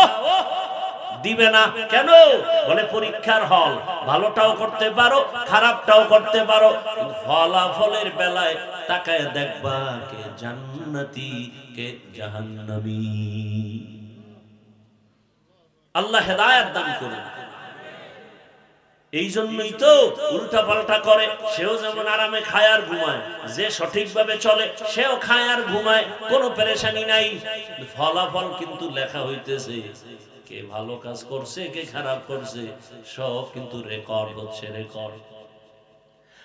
দিবে না। কেন? বলে পরীক্ষার হল। ভালোটাও করতে পারো, খারাপটাও করতে পারো। ফলাফলের বেলায় তাকায় দেখবা কে জান্নাতি, কে জাহান্নামী। আল্লাহ হেদায়েত দান করুন। এই জন্যই তো উল্টা পাল্টা করে। সেও যেমন আরামে খায় আর ঘুমায়, যে সঠিকভাবে চলে সেও খায় আর ঘুমায়, কোনো পেরেশানি নাই। ফলাফল কিন্তু লেখা হইতেছে, কে ভালো কাজ করছে, কে খারাপ করছে, সব কিন্তু রেকর্ড হচ্ছে, রেকর্ড।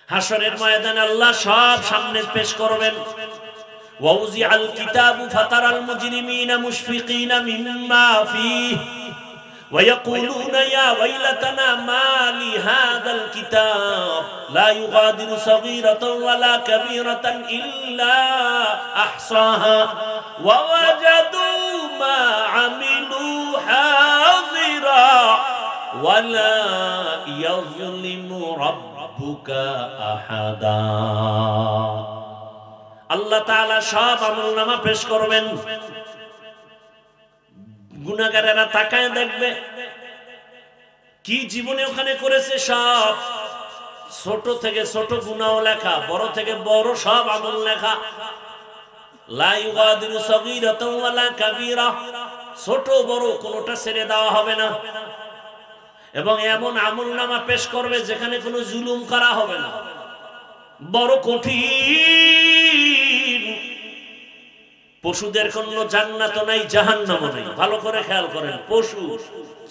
হাসরের ময়দানে আল্লাহ সব সামনে পেশ করবেন। ওয়াউজিআল কিতাবু ফাতারাল মুজরিমিনা মুশফিকিনা মিম্মা ফীহি ويقولون يا ويلتنا ما لهذا الكتاب لا يغادر صغيرة ولا كبيرة إلا أحصاها ووجدوا ما عملوا حاضرا ولا يظلم ربك أحدا। আল্লাহ তাআলা সব আমলনামা পেশ করবেন। গুনাহগারেরা তাকায় দেখবে কি জীবনে ওখানে করেছে, সব ছোট থেকে ছোট গুনাহ লেখা, বড় থেকে বড় সব আমল লেখা। লা ইউগাদিরু সগীরাতাও ওয়ালা কাবীরা, ছোট বড় কোনোটা ছেড়ে দেওয়া হবে না, এবং এমন আমলনামা পেশ করবে যেখানে কোনো জুলুম করা হবে না। বড় কঠিন। পশুদের কোনো জান্নাত নাই, জাহান্নামও নাই। ভালো করে খেয়াল করেন, পশু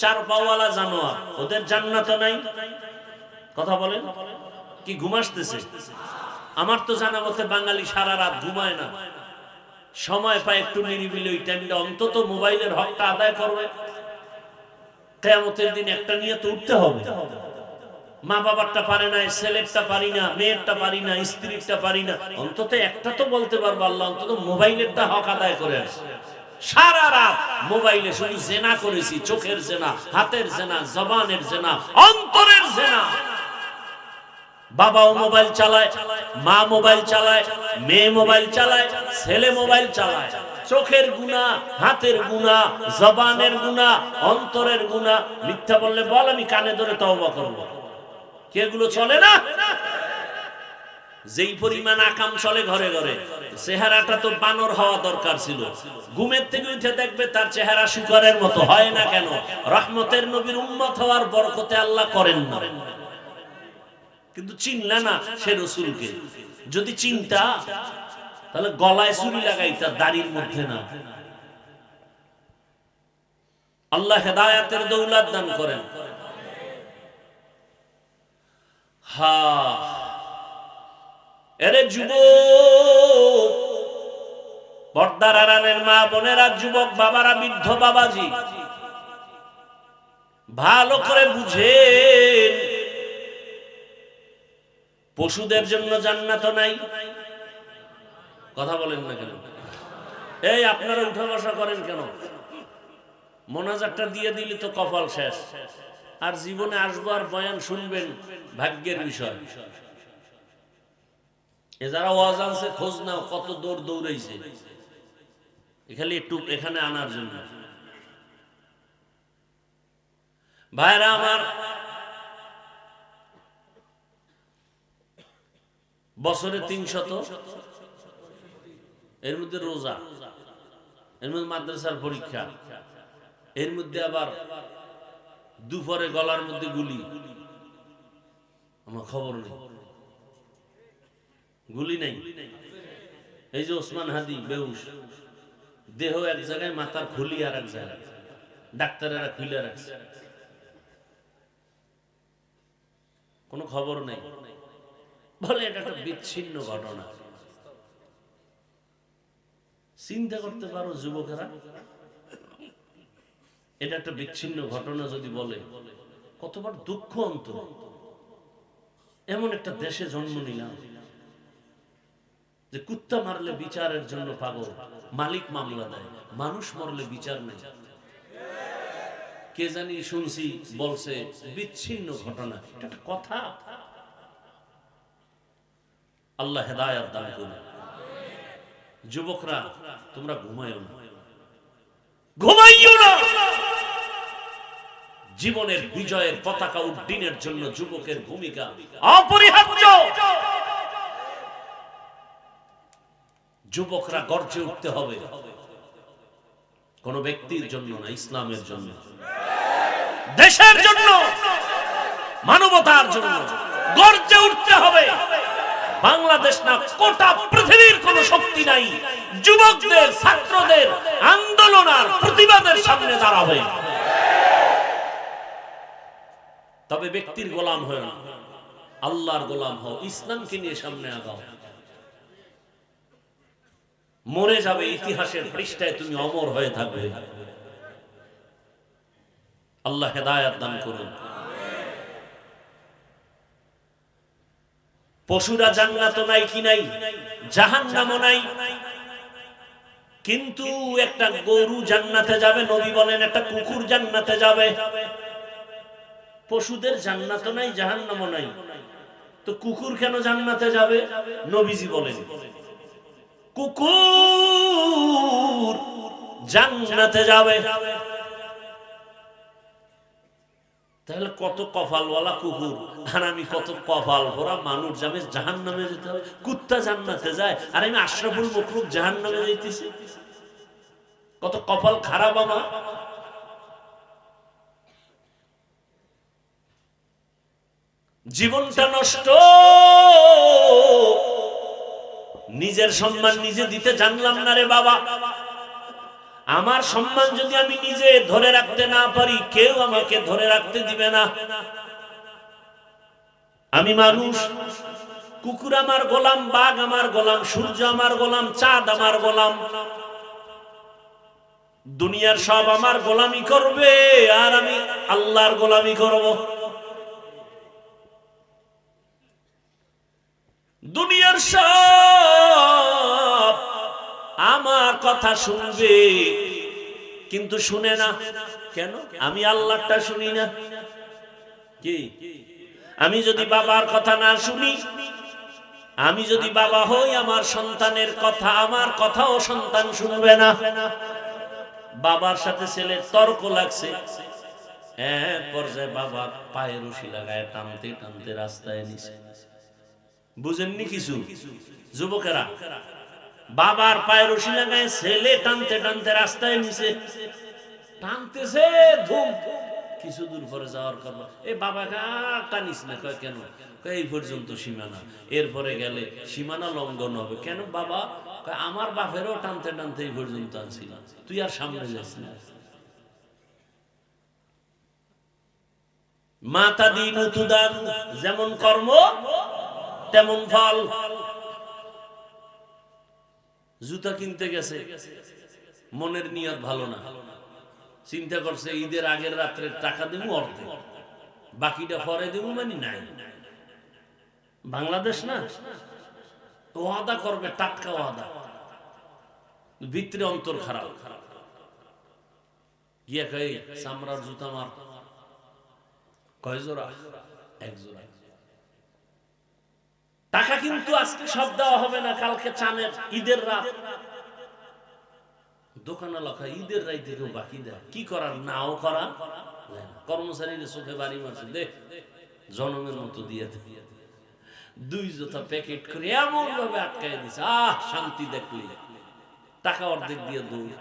চার পাওয়ালা জানোয়ার, ওদের জান্নাত নাই। কথা বলেন, কি ঘুমাসতেছে? আমার তো জানা মতে বাঙালি সারা রাত ঘুমায় না, সময় পায় একটু নিরিবিলি ওই টাইমটা অন্তত মোবাইলের হকটা আদায় করবে। কিয়ামতের দিন একটা নিয়ে তো উঠতে হবে। মা বাবারটা পারে না, ছেলেরটা পারি না, মেয়েরটা পারি না, স্ত্রীরটা পারি না, অন্তত একটা তো বলতে পারবো আল্লাহ অন্তত মোবাইলেরটা হক আদায় করে আসে। সারা রাত মোবাইলে শুধু জেনা করেছি, চোখের জেনা, হাতের জেনা, জবানের জেনা, অন্তরের জেনা। বাবাও মোবাইল চালায়, মা মোবাইল চালায়, মেয়ে মোবাইল চালায়, ছেলে মোবাইল চালায়। চোখের গুনাহ, হাতের গুনাহ, জবানের গুনাহ, অন্তরের গুনাহ। মিথ্যা বললে বল, আমি কানে ধরে তওবা করব। কি এগুলো চলে না? যেই পরিমাণ আকাম চলে ঘরে ঘরে, চেহারাটা তো বানর হওয়া দরকার ছিল। ঘুমের থেকে উঠে দেখবে তার চেহারা শুকরের মতো। হয় না কেন? রহমতের নবীর উম্মত হওয়ার বরকতে আল্লাহ করেন না। কিন্তু চিনলা না সে রাসূলকে। যদি চিন্তা তাহলে গলায় ছুরি লাগাইতা, দাড়ির মধ্যে না। আল্লাহ হেদায়েতের দৌলত দান করেন। এরে যুবক, পর্দার আড়ালের মা বোনেরা, যুবক বাবারা, বৃদ্ধ বাবাজি, ভালো করে বুঝেন, পশুদের জন্য জান্নাত নাই। কথা বলেন না কেন? এই আপনারা উঠা বসা করেন কেন? মোনাজাতটা দিয়ে দিলি তো কপাল শেষ। আর জীবনে আসবো আর বয়ান শুনবেন, ভাগ্যের বিষয়। এ যারা ওয়াজ আনছে খোঁজ নাও, কত দৌড় দৌড়াইছে খালি একটু এখানে আনার জন্য। ভাইরা আমার, বছরে 300, এর মধ্যে রোজা, এর মধ্যে মাদ্রাসার পরীক্ষা, এর মধ্যে আবার দুপুরে গলার মধ্যে গুলি। আমার খবর নেই, গুলি নাই। এই যে ওসমান হাদি বেহুশ, দেহ এক জায়গায়, মাথার খুলি আর এক জায়গায়, ডাক্তারেরা খুলে রাখছে, কোনো খবর নেই। বলে এটা একটা বিচ্ছিন্ন ঘটনা। চিন্তা করতে পারো যুবকেরা, এটা একটা বিচ্ছিন্ন ঘটনা যদি বলে, কতবার দুঃখ অন্তর। এমন একটা দেশে জন্ম নিলাম যে কুত্তা মারলে বিচারের জন্য পাগল, মালিক মামলা দেয়, মানুষ মরলে বিচার নেই। কে জানি শুনছি বলছে বিচ্ছিন্ন ঘটনা, এটা একটা কথা। আল্লাহ হেদায়েত দান করুন। যুবকরা তোমরা ঘুমাইও না, ঘুমাইও না। জীবনের বিজয়ের পতাকা উড্ডীনের জন্য যুবকের ভূমিকা অপরিহার্য। যুবকরা গর্জে উঠতে হবে, কোন ব্যক্তির জন্য না, ইসলামের জন্য, দেশের জন্য, মানবতার জন্য গর্জে উঠতে হবে। বাংলাদেশ না, গোটা পৃথিবীর কোন শক্তি নাই যুবকদের, ছাত্রদের আন্দোলন আর প্রতিবাদের সামনে দাঁড়াবে। তবে ব্যক্তির গোলাম হয় না, আল্লাহর গোলাম হও, ইসলামকে নিয়ে সামনে আগাও। মরে যাবে, ইতিহাসের পৃষ্ঠায় তুমি অমর হয়ে থাকবে। আল্লাহ হেদায়েত দান করুন। পশুরা জান্নাত নাই কি নাই, জাহান্নামও নাই, কিন্তু একটা গরু জান্নাতে যাবে, নবী বলেন একটা কুকুর জান্নাতে যাবে। পশুদের জান্নাত নাই, জাহান্নামও নাই, তো কুকুর কেন জান্নাতে যাবে? নবীজি বলেন কুকুর জান্নাতে যাবে। তাহলে কত কপালওয়ালা কুকুর, আর আমি কত কপাল ভরা মানুষ যাবে জাহান্নামে যেতে হবে। কুত্তা জান্নাতে যায় আর আমি আশরাফুল মাখলুক জাহান্নামে যাইতেছি। কত কপাল খারাপ আমার। জীবনটা নষ্ট, নিজের সম্মান নিজে দিতে জানলাম না রে বাবা। আমার সম্মান যদি আমি নিজে ধরে রাখতে না পারি, কেউ আমাকে ধরে রাখতে দিবে না। আমি মানুষ, কুকুর আমার গোলাম, বাঘ আমার গোলাম, সূর্য আমার গোলাম, চাঁদ আমার গোলাম। দুনিয়ার সব আমার গোলামি করবে আর আমি আল্লাহর গোলামি করব। দুনিয়ার সব আমার কথা শুনবে, কিন্তু শুনে না কেন? আমি আল্লাহরটা শুনি না। কি আমি যদি বাবার কথা না শুনি, আমি যদি বাবা হই, আমার সন্তানের কথা, আমার কথাও সন্তান শুনবে না। বাবার সাথে ছেলের তর্ক লাগছে, এক পর্যায়ে বাবার পায়ে রশি লাগায় টানতে টানতে রাস্তায় নিছে। বুঝেননি কিছু যুবকেরা? বাবার পায়ে রশি লাগায় ছেলে টানতে টানতে রাস্তায় নিছে, টানতেছে ধুম। কিছু দূর পরে যাওয়ার কথা, এ বাবা টানিস না। কয় কেন? এই পর্যন্ত সীমানা, এরপরে গেলে সীমানা লঙ্ঘন হবে। কেন বাবা? আমার বাপেরও টানতে টানতে এই পর্যন্ত আনছিলাম, তুই আর সামনে যাস না। মাতা দিন উতুদান, যেমন কর্ম তেমন ফল। জুতা কিনতে গেছে, মনের নিয়ত ভালো না, চিন্তা করছে ঈদের আগের রাত্রে টাকা দেবো অর্ধেক, বাকিটা পরে দেবো, মানে নাই। বাংলাদেশ না, ওয়াদা করবে, টাটকা ওয়াদা, ভিতরে অন্তর খারাপ। গিয়া কই চামড়ার জুতা মার। কয় জোড়া? এক জোড়া। টাকা কিন্তু আজকে সব দেওয়া হবে না, কালকে চানের ঈদের রাত। দোকানে লেখা ঈদের রাইতে কেউ বাকি দেয়, কি করার? নাও করা। কর্মচারীর চোখে বাড়ি মারছে, দেখ জনমের মতো দিয়ে দুই জোতা প্যাকেট করে এমন ভাবে আটকাই দিছে, আহ শান্তি দেখলি। টাকা অর্ধেক দিয়ে দৌড়।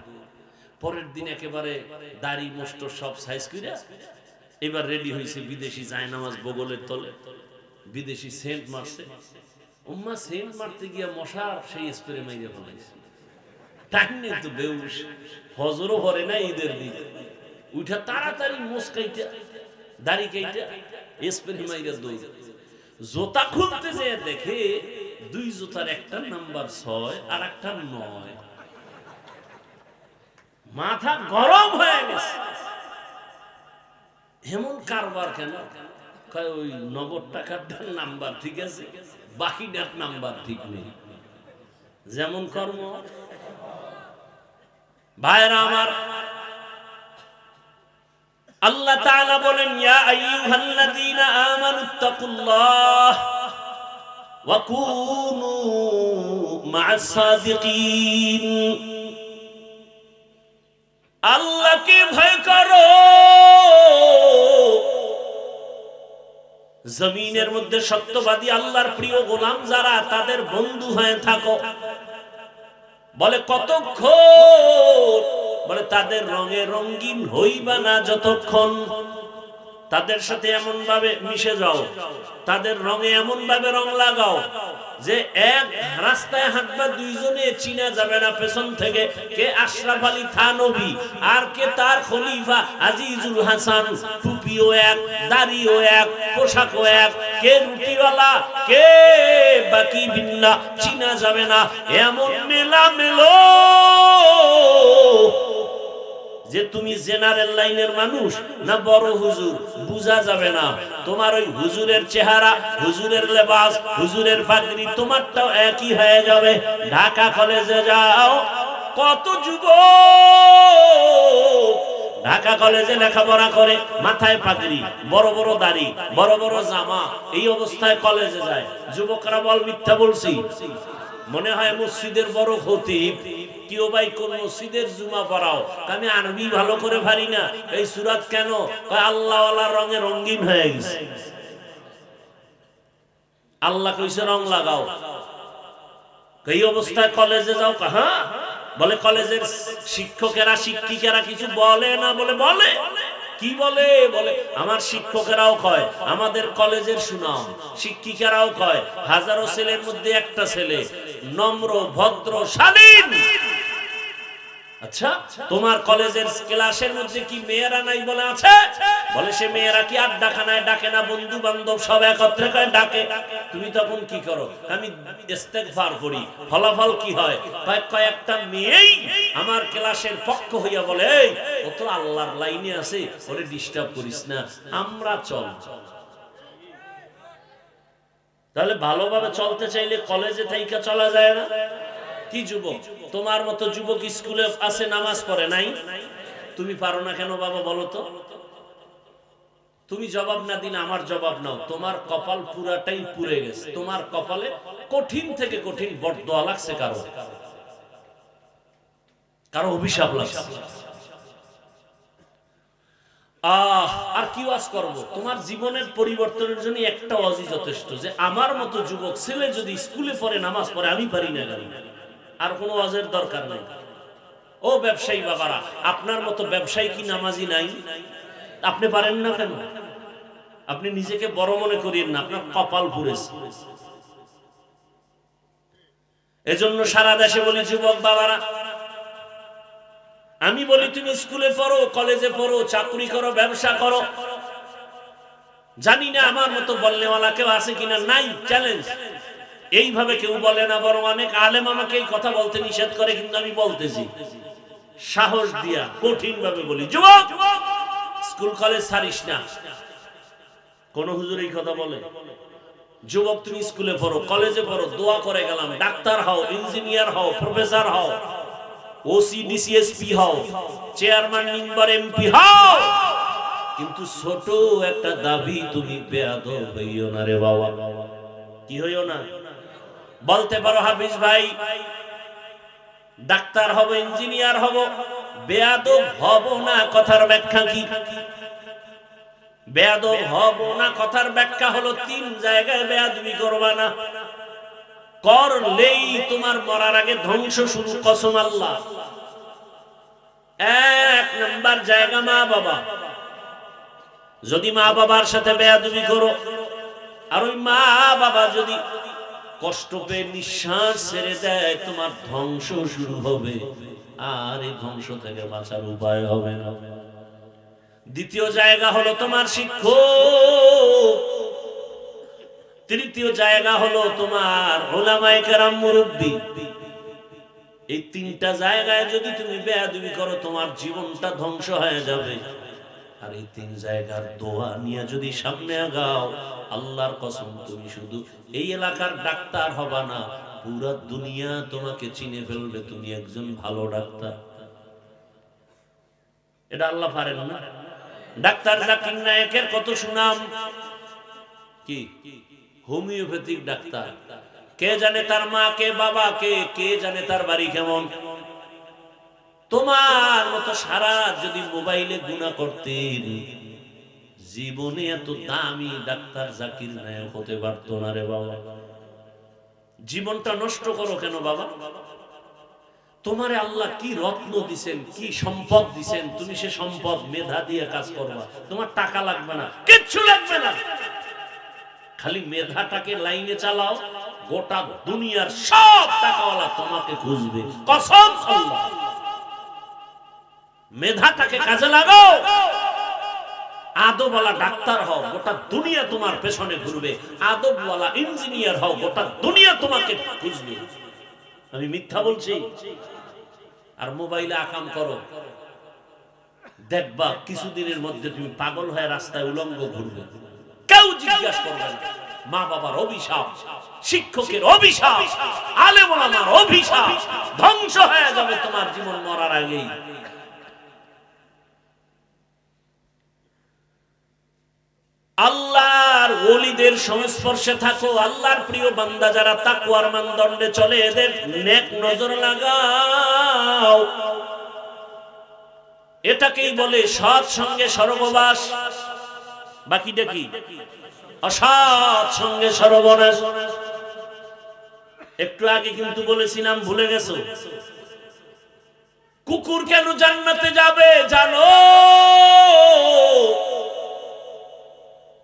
পরের দিন একেবারে দাড়ি মোষ্ট সব সাইজ করে এবার রেডি হয়েছে, বিদেশি জায়নামাজ বগলের তলে, বিদেশি সেন্ট মারছে। উম্মা সেন্ট মারতে গিয়া মশার সেই স্প্রে মাইরে ফেলাইছে। টাইম নেই তো, বেউস। ফজরও ভরে না ঈদের দিন, উঠা তাড়াতাড়ি মোষ কাইটা দাড়ি কাইটা স্প্রে মাইরে দৌড়। জোতা খুলতে যেয়ে দেখে দুই জোতার একটা নাম্বার 6 আর একটা 9। মাথা গরম হয়ে গেছে, এমন কারবার কেন? ওই নগদ টাকাটার নাম্বার ঠিক আছে, বাকিটার নাম্বার ঠিক নেই। যেমন কর্ম। ভাইরা আমার, আল্লাহ তাআলা বলেন, ইয়া আইয়ুহাল্লাযীনা আমানুত্তাকুল্লাহ ওয়া কুনু মা'আস সাদিকিন। আল্লাহকে ভয় করো, জমিনের মধ্যে সত্যবাদী আল্লাহর প্রিয় গোলাম যারা, তাদের বন্ধু হয়ে থাকো। বলে কতক্ষণ? বলে তাদের রঙে রঙিন হইবা না যতক্ষণ। তাদের সাথে এমন ভাবে মিশে যাও, তাদের রঙে এমন ভাবে রং লাগাও যে এক রাস্তায় হাঁটবা, দুইজনে চিনা যাবে না পেছন থেকে কে আশরাফ আলী থানভী আর কে তার খলিফা আজিজুল হাসান। টুপিও এক, দাড়িও এক, পোশাকও এক, কে রুটিওয়ালা কে বাকি ভিন্ন, চিনা যাবে না। এমন মেলা মেলো যে তুমি জেনারেল লাইনের মানুষ না বড় হুজুর বুঝা যাবে না। তোমার ওই হুজুরের চেহারা, হুজুরের লেবাস, হুজুরের পাগড়ি তোমারটাও একই হয়ে যাবে। ঢাকা কলেজে যাও, কত যুবক ঢাকা কলেজে লেখাপড়া করে, মাথায় পাগড়ি, বড় বড় দাড়ি, বড় বড় জামা, এই অবস্থায় কলেজে যায়। যুবকরা বল মিথ্যা বলছি? মনে হয় মসজিদের বড় খতিব। কেউ ভাই কোন মসজিদের জুমা পড়াও? আমি আরবি ভালো করে পারি না, এই সূরাত কেন? আল্লাহ ওয়ালার রঙে রঙিন হয়ে গেছে। আল্লাহ কইছে রং লাগাও, এই অবস্থায় কলেজে যাও। হ্যাঁ, বলে কলেজের শিক্ষকেরা শিক্ষিকারা কিছু বলে না? বলে বলে। কি বলে? বলে আমার শিক্ষকেরাও কয় আমাদের কলেজের সুনাম, শিক্ষিকারাও কয় হাজারো ছেলের মধ্যে একটা ছেলে নম্র, ভদ্র, শালীন। আচ্ছা, তোমার কলেজের ক্লাসের মধ্যে কি মেয়েরা নাই? বলে আছে। বলে সে মেয়েরা কি আড্ডাখানায় ডাকে না? বন্ধু বান্ধব সব একত্রে করে ডাকে। তুমি তখন কি করো? আমি ইস্তেগফার করি। ফলাফল কি হয়? কয়েকটা মেয়েই আমার ক্লাসের পক্ষ হইয়া বলে এই ও তো আল্লাহর লাইনে আছে, ওরে ডিস্টার্ব করিস না, আমরা চল। তাহলে ভালোভাবে চলতে চাইলে কলেজে থাইকা চলা যায় না? কি যুবক, তোমার মতো যুবক স্কুলে আছে, নামাজ পড়ে নাই? তুমি পারো না কেন বাবা বলো তো? তুমি জবাব না দিলে আমার জবাব নাও। তোমার কপাল পুরাটাই পুড়ে গেছে। তোমার কপালে কঠিন থেকে কঠিন বরদোয়া লাগছে, কারো অভিশাপ লাগছে। আর কি ওয়াজ করব? তোমার জীবনের পরিবর্তনের জন্য একটা ওয়াজই যথেষ্ট, যে আমার মতো যুবক ছেলে যদি স্কুলে পড়ে, নামাজ পড়ে, আমি পারি না, আর কোনো ওয়াজের দরকার নেই। ও ব্যবসায়ী বাবারা, আপনার মতো ব্যবসায়ী কি নামাজি নাই? আপনি পারেন না কেন? আপনি নিজেকে বড় মনে করিয়েন না, আপনার কপাল পুড়েছে। এজন্য সারা দেশে বলি যুবক বাবারা, আমি বলি তুমি স্কুলে পড়ো, কলেজে পড়ো, চাকরি করো, ব্যবসা করো। জানি না আমার মতো বলনেওয়ালা কেউ আছে কিনা, নাই, চ্যালেঞ্জ। এইভাবে কেউ বলে না, বরং অনেক আলেম আমাকে এই কথা বলতে নিষেধ করে, কিন্তু আমি বলতেছি সাহস দিয়া, কঠিন ভাবে বলি, যুবক স্কুল কলেজ ছাড়িস না। কোন হুজুর এই কথা বলে? যুবক তুমি স্কুলে পড়ো, কলেজে পড়ো, দোয়া করে গেলাম, ডাক্তার হও, ইঞ্জিনিয়ার হও, প্রফেসর হও, ওসি ডিসিএসপি হও, চেয়ারম্যান মেম্বার এমপি হও, কিন্তু ছোট একটা দাবি, তুমি বেয়াদব হইও না রে বাবা। কি হইও না? বলতে পারো হাফিজ ভাই ডাক্তার হব, ইঞ্জিনিয়ার হব, বেয়াদব হব না, কথার ব্যাখ্যা কি? বেয়াদব হব না কথার ব্যাখ্যা হলো তিন জায়গায় বেয়াদবি করবা না, করলেই তোমার মরার আগে ধ্বংস শুরু, কসম আল্লাহ। এক নাম্বার জায়গা মা বাবা। যদি মা বাবার সাথে বেয়াদবি করো, আর ওই মা বাবা যদি কষ্ট পেয়ে নিঃশ্বাস ছেড়ে দেয়, তোমার ধ্বংস শুরু হবে, আর এই ধ্বংস থেকে বাঁচার উপায় হবে না। দ্বিতীয় জায়গা হলো তোমার শিক্ষক। তৃতীয় জায়গা হলো তোমার উলামায়ে কেরাম, মুরব্বী। এই তিনটা জায়গায় যদি তুমি বেয়াদবি করো, তোমার জীবনটা ধ্বংস হয়ে যাবে। আর এই তিন জায়গার দোয়া নিয়ে যদি সামনে আগাও, আল্লাহর কসম তুমি শুধু এই এলাকার ডাক্তার হবা না, পুরো দুনিয়া তোমাকে চিনে ফেলবে, তুমি একজন ভালো ডাক্তার। এটা আল্লাহ পারেন না? ডাক্তার জাকির নায়েকের কত সুনাম, কি হোমিওপ্যাথিক ডাক্তার। কে জানে তার মা কে, বাবা কে, কে জানে তার বাড়ি কেমন। তোমার মতো সারা যদি মোবাইলে গুনাহ করতেন, জীবনে এত দামি ডাক্তার জাকির নায়েক হতে পারতো না রে বাবা। জীবনটা নষ্ট করো কেন বাবা? তোমারে আল্লাহ কি রত্ন দিছেন, কি সম্পদ দিছেন, তুমি সে সম্পদ মেধা দিয়ে কাজ করবা। তোমার টাকা লাগবে না, কিচ্ছু লাগবে না, খালি মেধাটাকে লাইনে চালাও, গোটা দুনিয়ার সব টাকাওয়ালা তোমাকে খুঁজবে, কসম আল্লাহ। মেধাটাকে কাজে লাগাও, আদবওয়ালা ডাক্তার হও, গোটা দুনিয়া তোমার পেছনে ঘুরবে। আদবওয়ালা ইঞ্জিনিয়ার হও, গোটা দুনিয়া তোমাকে খুঁজবে। আমি মিথ্যা বলছি? আর মোবাইলে আকাম করো, দেখবা কিছুদিনের মধ্যে তুমি পাগল হয়ে রাস্তায় উলঙ্গ ঘুরবে, কেউ জিজ্ঞাসা করবে না। মা বাবার অভিশাপ, শিক্ষকের অভিশাপ, আলেম ওলামার অভিশাপ, ধ্বংস হয়ে যাবে তোমার জীবন মরার আগেই। আল্লাহর ওলিদের সংস্পর্শে থাকো, আল্লাহর প্রিয় বান্দা যারা তাকওয়ার মানদণ্ডে চলে, এদের নেক নজর লাগাও। এটাকেই বলে সৎ সঙ্গে স্বর্গবাস। বাকিটা কি? অসৎ সঙ্গে সর্বনাশ। একটু আগে কিন্তু বলেছিলাম, ভুলে গেছো? কুকুর কেন জান্নাতে যাবে জানো?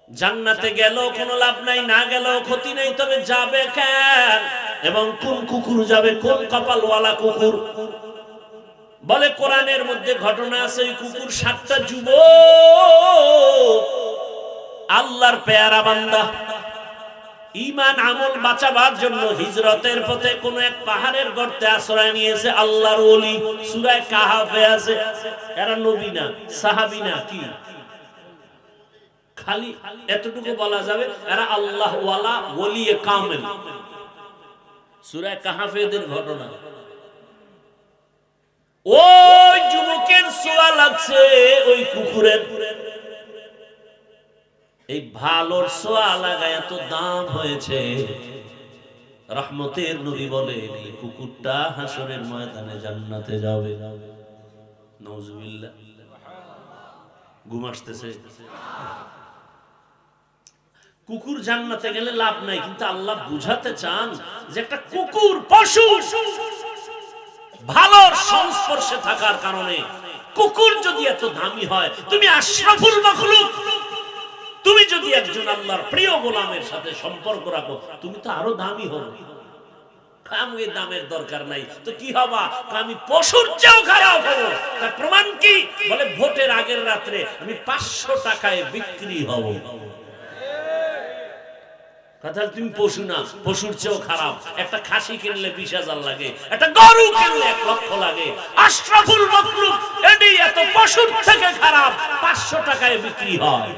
জান্নাতে গেলেও কোনো লাভ নাই, না গেলেও ক্ষতি নেই, তবে যাবে কেন এবং কোন কুকুর যাবে, কোন কপালওয়ালা কুকুর? বলে কোরআনের মধ্যে ঘটনা আছে, ওই কুকুর 7টা যুবক আল্লাহর পেয়ারা বান্দা, ঈমান আমল বাঁচাবার জন্য হিজরতের পথে কোন এক পাহাড়ের গর্তে আশ্রয় নিয়েছে। আল্লাহর ওলি, সূরা কাহাফে আছে। এরা নবী না, সাহাবী না, কি খালি এতটুকু বলা যাবে এরা আল্লাহ ওয়ালা ওলিয়ে কামেল। সূরা কাহাফের ঘটনা। ওই যুবকের ছোঁয়া লাগছে ওই কুকুরের। এই ভালোর ছোঁয়া লাগায় এত দাম হয়েছে। রহমতের নবী বলেন এই কুকুরটা হাসরের ময়দানে জান্নাতে যাবে। নাউজুবিল্লাহ। ঘুম আসতেছে। কুকুর জান্নাতে গেলে লাভ নাই, কিন্তু আল্লাহ বুঝাতে চান যে একটা কুকুর পশু ভালোর সংস্পর্শে থাকার কারণে কুকুর যদি এত দামি হয়, তুমি আশরাফুল মাখলুক, তুমি যদি একজন আল্লাহর প্রিয় গোলামের সাথে সম্পর্ক রাখো, তুমি তো আরো দামি হবে। আমি দামের দরকার নাই তো কি হবা? আমি পশুর চেয়েও খারাপ হবো। তার প্রমাণ কি? বলে ভোটের আগের রাত্রে আমি 500 টাকায় বিক্রি হব। তুমি পশু না, পশুর চেয়েও খারাপ। একটা খাসি কিনলে 20,000 লাগে, একটা গরু কিনলে 1 লক্ষ লাগে। আশরাফুল মাখলুক এটি এত পশুর থেকে খারাপ, 500 টাকায় বিক্রি হয়।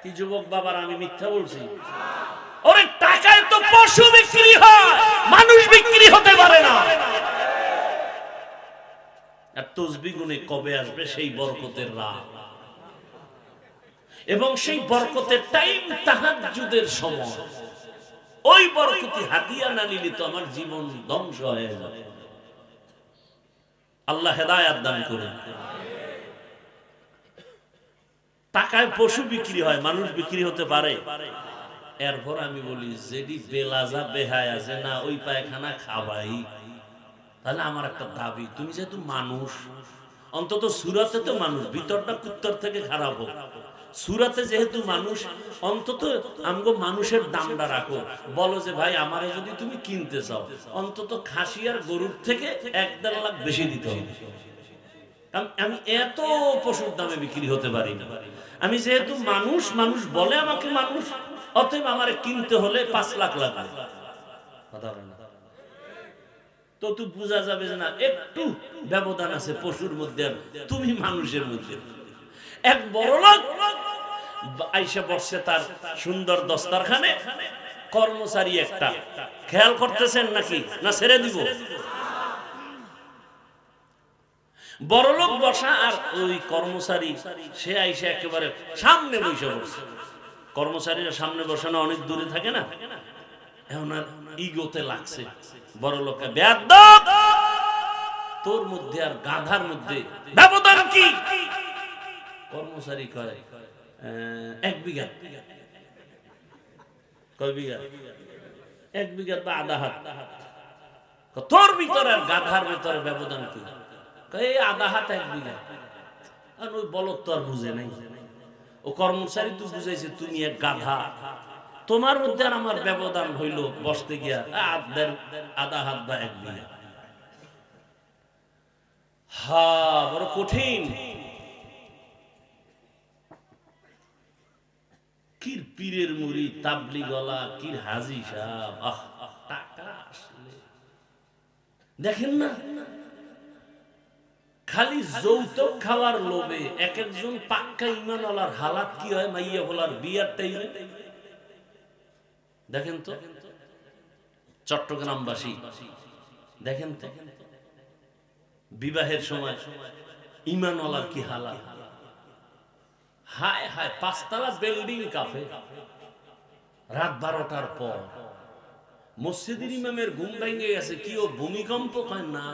কি যুবক বাবার আমি মিথ্যা বলছি? ওরে টাকায় তো পশু বিক্রি হয়, মানুষ বিক্রি হতে পারে না। আর তসবিহ গুনে কবে আসবে সেই বরকতের রাত এবং সেই বরকতের টাইম তাহাজ্জুদের সময়। ওই বরকতি হাদিয়া না নিলে তো আমার জীবন ধ্বংস হয়ে যাবে। আল্লাহ হেদায়েত দান করুন। টাকায় পশু বিক্রি হয়, মানুষ বিক্রি হতে পারে? এরপর আমি বলি যেদি বেলাজা বেহায়া আছে না ওই পায়খানা খাবাই, তাহলে আমার একটা দাবি, তুমি যেহেতু মানুষ, অন্তত সূরাতে তো মানুষ, ভিতরটা কুত্তর থেকে খারাপ হোক, সূরাতে যেহেতু মানুষ, অন্তত আমগো মানুষের দামটা রাখো। বলো যে ভাই আমারে যদি তুমি কিনতে চাও, অন্তত খাসি আর গরুর থেকে 1-1.5 লাখ বেশি দিতে হবে। আমি এত পশুর দামে বিক্রি হতে পারি না। আমি যেহেতু মানুষ, মানুষ বলে আমাকে মানুষ, অতএব আমারে কিনতে হলে 5 লাখ লাগবে। তো তুই বোঝা যাবে যে না একটু ব্যবধান আছে পশুর মধ্যে আর তুমি মানুষের মধ্যে। এক বড়লোক আইসা বসছে তার সুন্দর দস্তারখানে, কর্মচারী একটা, খেয়াল করতেছেন নাকি না ছেড়ে দিব? বড়লোক বসা আর ওই কর্মচারী সে আইসা একেবারে সামনে বসে বসছে। কর্মচারীরা সামনে বসানো অনেক দূরে থাকে না, এখন আর ইগোতে লাগছে। বড়লোক বেয়াদব, তোর মধ্যে আর গাধার মধ্যে ব্যবধান কি? কর্মচারী কয় 1 বিঘা। কয় বিঘা? 1 বিঘা বা আধা হাত। তোর ভিতরে আর গাধার ভিতরে ব্যবধান কি? এই আধা হাত 1 বিঘা। আর ওই বলদ তো আর বুঝে নাই। ও কর্মচারী তো বুঝাইছে তুমি এক গাধা, তোমার মধ্যে আর আমার ব্যবধান হইল বসতে গিয়া আধা হাত বা 1 বিঘা। হা, বড় কঠিন। কির পীরের মুড়ি, তাবলি গলা, কির হাজি সাহেব। আহ, টাকা আসলে দেখেন না, খালি যৌতুক খাওয়ার লোভে এক একজন পাক্কা ঈমানওয়ালার হালাত কি হয় মাইয়া বলার বিয়ার টাইমে। দেখেন তো চট্টগ্রামবাসী, দেখেন তো বিবাহের সময় ঈমানওয়ালার কি হালাত। হায় হায়, 5 তলা বিল্ডিং কাফে, রাত 12টার পর মসজিদের ইমামের ঘুম ভেঙে গেছে। কি ও ভূমিকম্প? কয় না।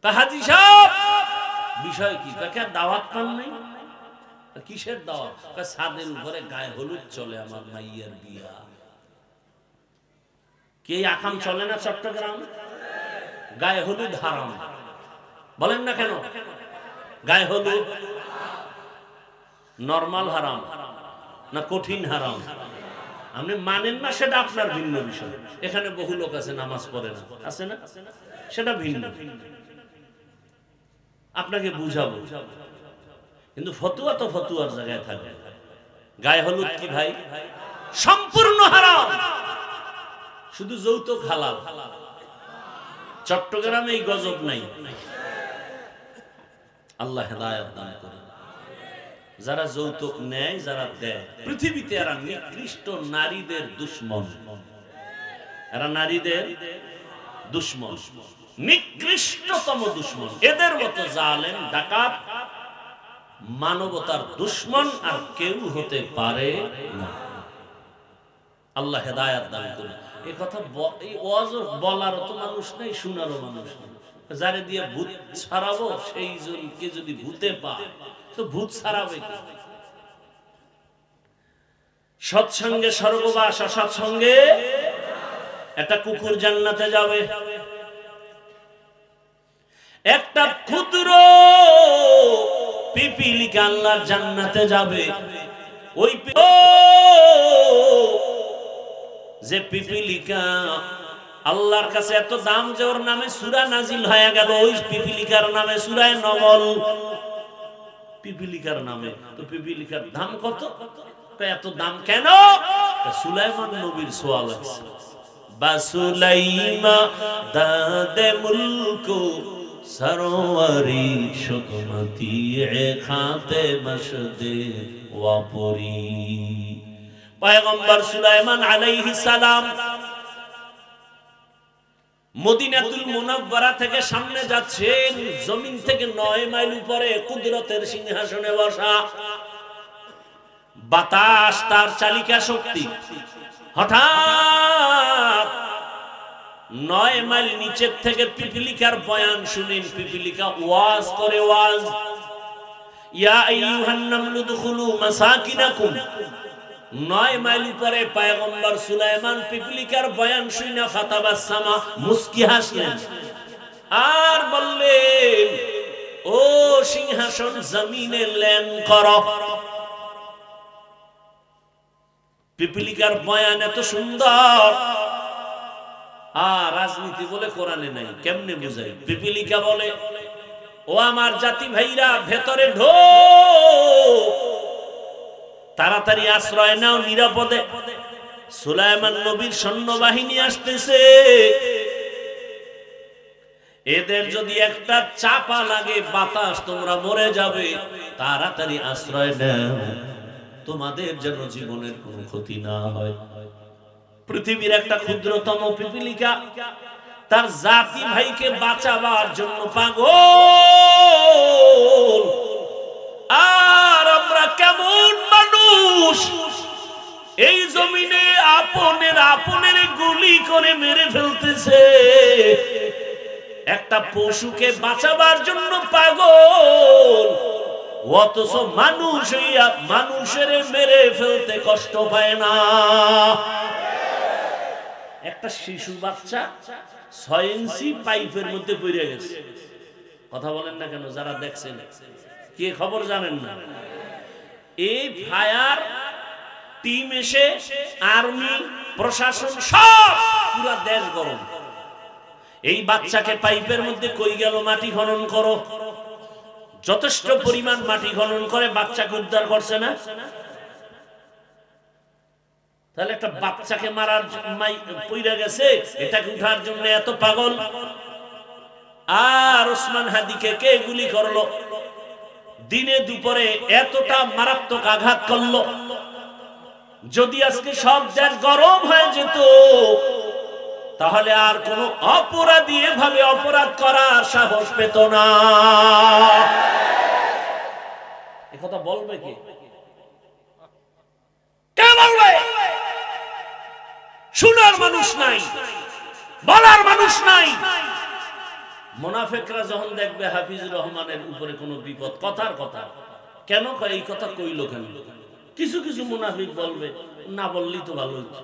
হাজী সাহেব বিষয় কি? তাকে দাওয়াত পান নাই। কিসের দাওয়াত? ছাদের উপরে গায়ে হলুদ চলে, আমার মাইয়ার বিয়া। কে আকাম চলে না চট্টগ্রাম? গায়ে হলুদ হারাম, বলেন না কেন? গায়ে হলুদ নরমাল হারাম না কঠিন হারাম? আপনি মানেন না সেটা আপনার ভিন্ন বিষয়। এখানে বহু লোক আছে নামাজ পড়ে না, আছে না? সেটা ভিন্ন, আপনাকে বুঝাবো। কিন্তু ফতুয়া তো ফতুয়ার জায়গায় থাকে। গায়ে হলুদ কি ভাই? সম্পূর্ণ হারাম। শুধু যৌতুক হালাল। চট্টগ্রামে এই গজব নাই। আল্লাহ হেদায়েত দান করেন। যারা যৌতুক নেয়, যারা দেয়, পৃথিবীতে এরা নিকৃষ্ট নারীদের দুশমন। এরা নারীদের দুশমন, নিকৃষ্টতম দুশমন। এদের মতো জালেম ডাকাত মানবতার দুশমন আর কেউ হতে পারে না। আল্লাহ হেদায়েত দান করুন। এই কথা এই ওয়াজ বলার তো মানুষ নাই, শোনারও মানুষ নাই। যারে দিয়ে ভূত ছাড়াবো সেই জনকে যদি ভূতে পায় তো ভূত ছাড়াবে কি? সৎসঙ্গে স্বর্গবাস, অসৎসঙ্গে একটা কুকুর জান্নাতে যাবে। একটা ক্ষুদ্র পিপিলিকা আল্লাহর জান্নাতে যাবে। ওই যে পিপিলিকা আল্লাহর কাছে এত দাম যে ওর নামে সূরা নাজিল হয়ে গেল, ওই পিপিলিকার নামে সূরায়ে নমল। পিপিলিকার নামে তো পিপিলিকার দাম কত? এত দাম কেন? সুলাইমান নবীর সোয়াল আছে, বা সুলাইমা দাদে মুলকো সরওয়ারি শুকমতি খাতে মশদে ওয়াপুরি। পয়গম্বর সুলাইমান আলাইহিস সালাম মদিনাতুল মুনাওয়ারা থেকে সামনে যাচ্ছেন। জমিন থেকে 9 মাইল উপরে কুদরতের সিংহাসনে বসা। বাতাস তার চালিকা শক্তি। হঠাৎ 9 মাইল নিচের থেকে পিপিলিকার বয়ান শুনেন। পিপিলিকা ওয়াজ করে, ওয়াজ, ইয়া আইয়ুহান নামলু দুখুলু মাসাকিনাকুম। 9 মাইল উপরে পয়গম্বর সুলাইমান পিপিলিকার বয়ান শুনে ফাতাবাসসামা, মুস্কি হাসলেন আর বললেন, ও সিংহাসন জমিনে ল্যান করো। পিপিলিকার বয়ান এত সুন্দর, আর রাজনীতি বলে কোরআনে নাই। কেমনে বুঝাই? পিপিলিকা বলে, ও আমার জাতি ভাইরা, ভেতরে ঢোক, তাড়াতাড়ি আশ্রয় নাও, নিরাপদে। সুলাইমান নবীর সৈন্যবাহিনী আসতেছে। এদের যদি একটা চাপা লাগে বাতাস, তোমরা মরে যাবে। তাড়াতাড়ি আশ্রয় নাও, তোমাদের যেন জীবনের কোনো ক্ষতি না হয়। পৃথিবীর একটা ক্ষুদ্রতম পিপিলিকা তার জাতি ভাইকে বাঁচাবার জন্য পাগল। আর আমরা কেমন মানুষ, এই জমিনে আপনের গুলি করে মেরে ফেলতেছে। একটা পশুকে বাঁচাবার জন্য পাগল, অথচ মানুষ মানুষের মেরে ফেলতে কষ্ট পায় না। একটা শিশু বাচ্চা 6 ইঞ্চি পাইপের মধ্যে পড়ে গেছে। কথা বলেন না কেন? যারা দেখছেন কি খবর জানেন না? এই ফায়ার টিম এসে, আর্মি, প্রশাসন, সব পুরো দেশ গরম। এই বাচ্চাকে পাইপের মধ্যে কই গেল, মাটি খনন করো। যথেষ্ট পরিমাণ মাটি খনন করে বাচ্চাকে উদ্ধার করছে না? তাহলে একটা বাচ্চাকে মারার পইরা গেছে, এটাকে উঠার জন্য এত পাগল। আর ওসমান হাদিকে কে গুলি করলো? দিনে দুপুরে এতটা মারাত্মক আঘাত করলো। যদি আজকে সব দেশ গরম হয়ে যেত, তাহলে আর কোন অপরাধী এভাবে অপরাধ করার সাহস পেত না। একথা বলবে কে? কে বলবে? শোনার মানুষ নাই, বলার মানুষ নাই। মুনাফিকরা যখন দেখবে হাফিজুর রহমানের উপরে কোনো বিপদ, কথার কথা, কেন কয় এই কথা কইলো কেন? কিছু কিছু মুনাফিক বলবে, না বললেই তো ভালো হচ্ছে।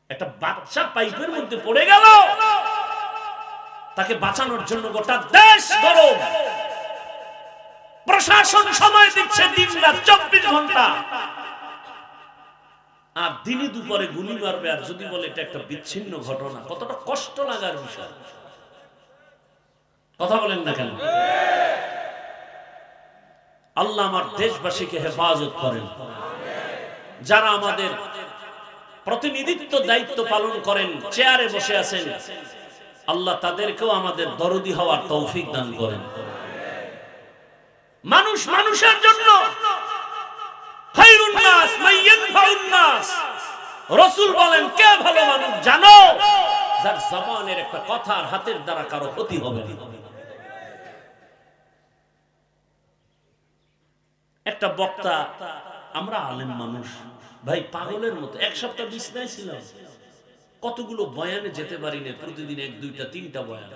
একটা বাচ্চা পাইপের মধ্যে পড়ে গেল, তাকে বাঁচানোর জন্য গোটা দেশ গরম, প্রশাসন সময় দিচ্ছে দিন রাত 24 ঘন্টা, আর দিনে দুপুরে গুলি মারবে। আর যদি বলে এটা একটা বিচ্ছিন্ন ঘটনা, কতটা কষ্ট লাগার বিষয়। কথা বলেন না কেন? আল্লাহ আমার দেশবাসীকে হেফাজত করেন। যারা আমাদের প্রতিনিধিত্ব দায়িত্ব পালন করেন, চেয়ারে বসে আছেন, আল্লাহ তাদেরকেও আমাদের দরদি হওয়ার তৌফিক দান করেন। মানুষ মানুষের জন্য, খায়রুন নাস মাইয়ানফাউন নাস, রাসূল বলেন কে ভালো মানুষ জানো? যার জবানের একটা কথার হাতের দ্বারা কারো ক্ষতি হবে না। একটা বক্তা, আমরা আলেম মানুষ ভাই, পাগলের মতো এক সপ্তাহ বিছনায় ছিলাম, কতগুলো বয়ানে যেতে পারি না, প্রতিদিন 1, 2, 3টা বয়ান।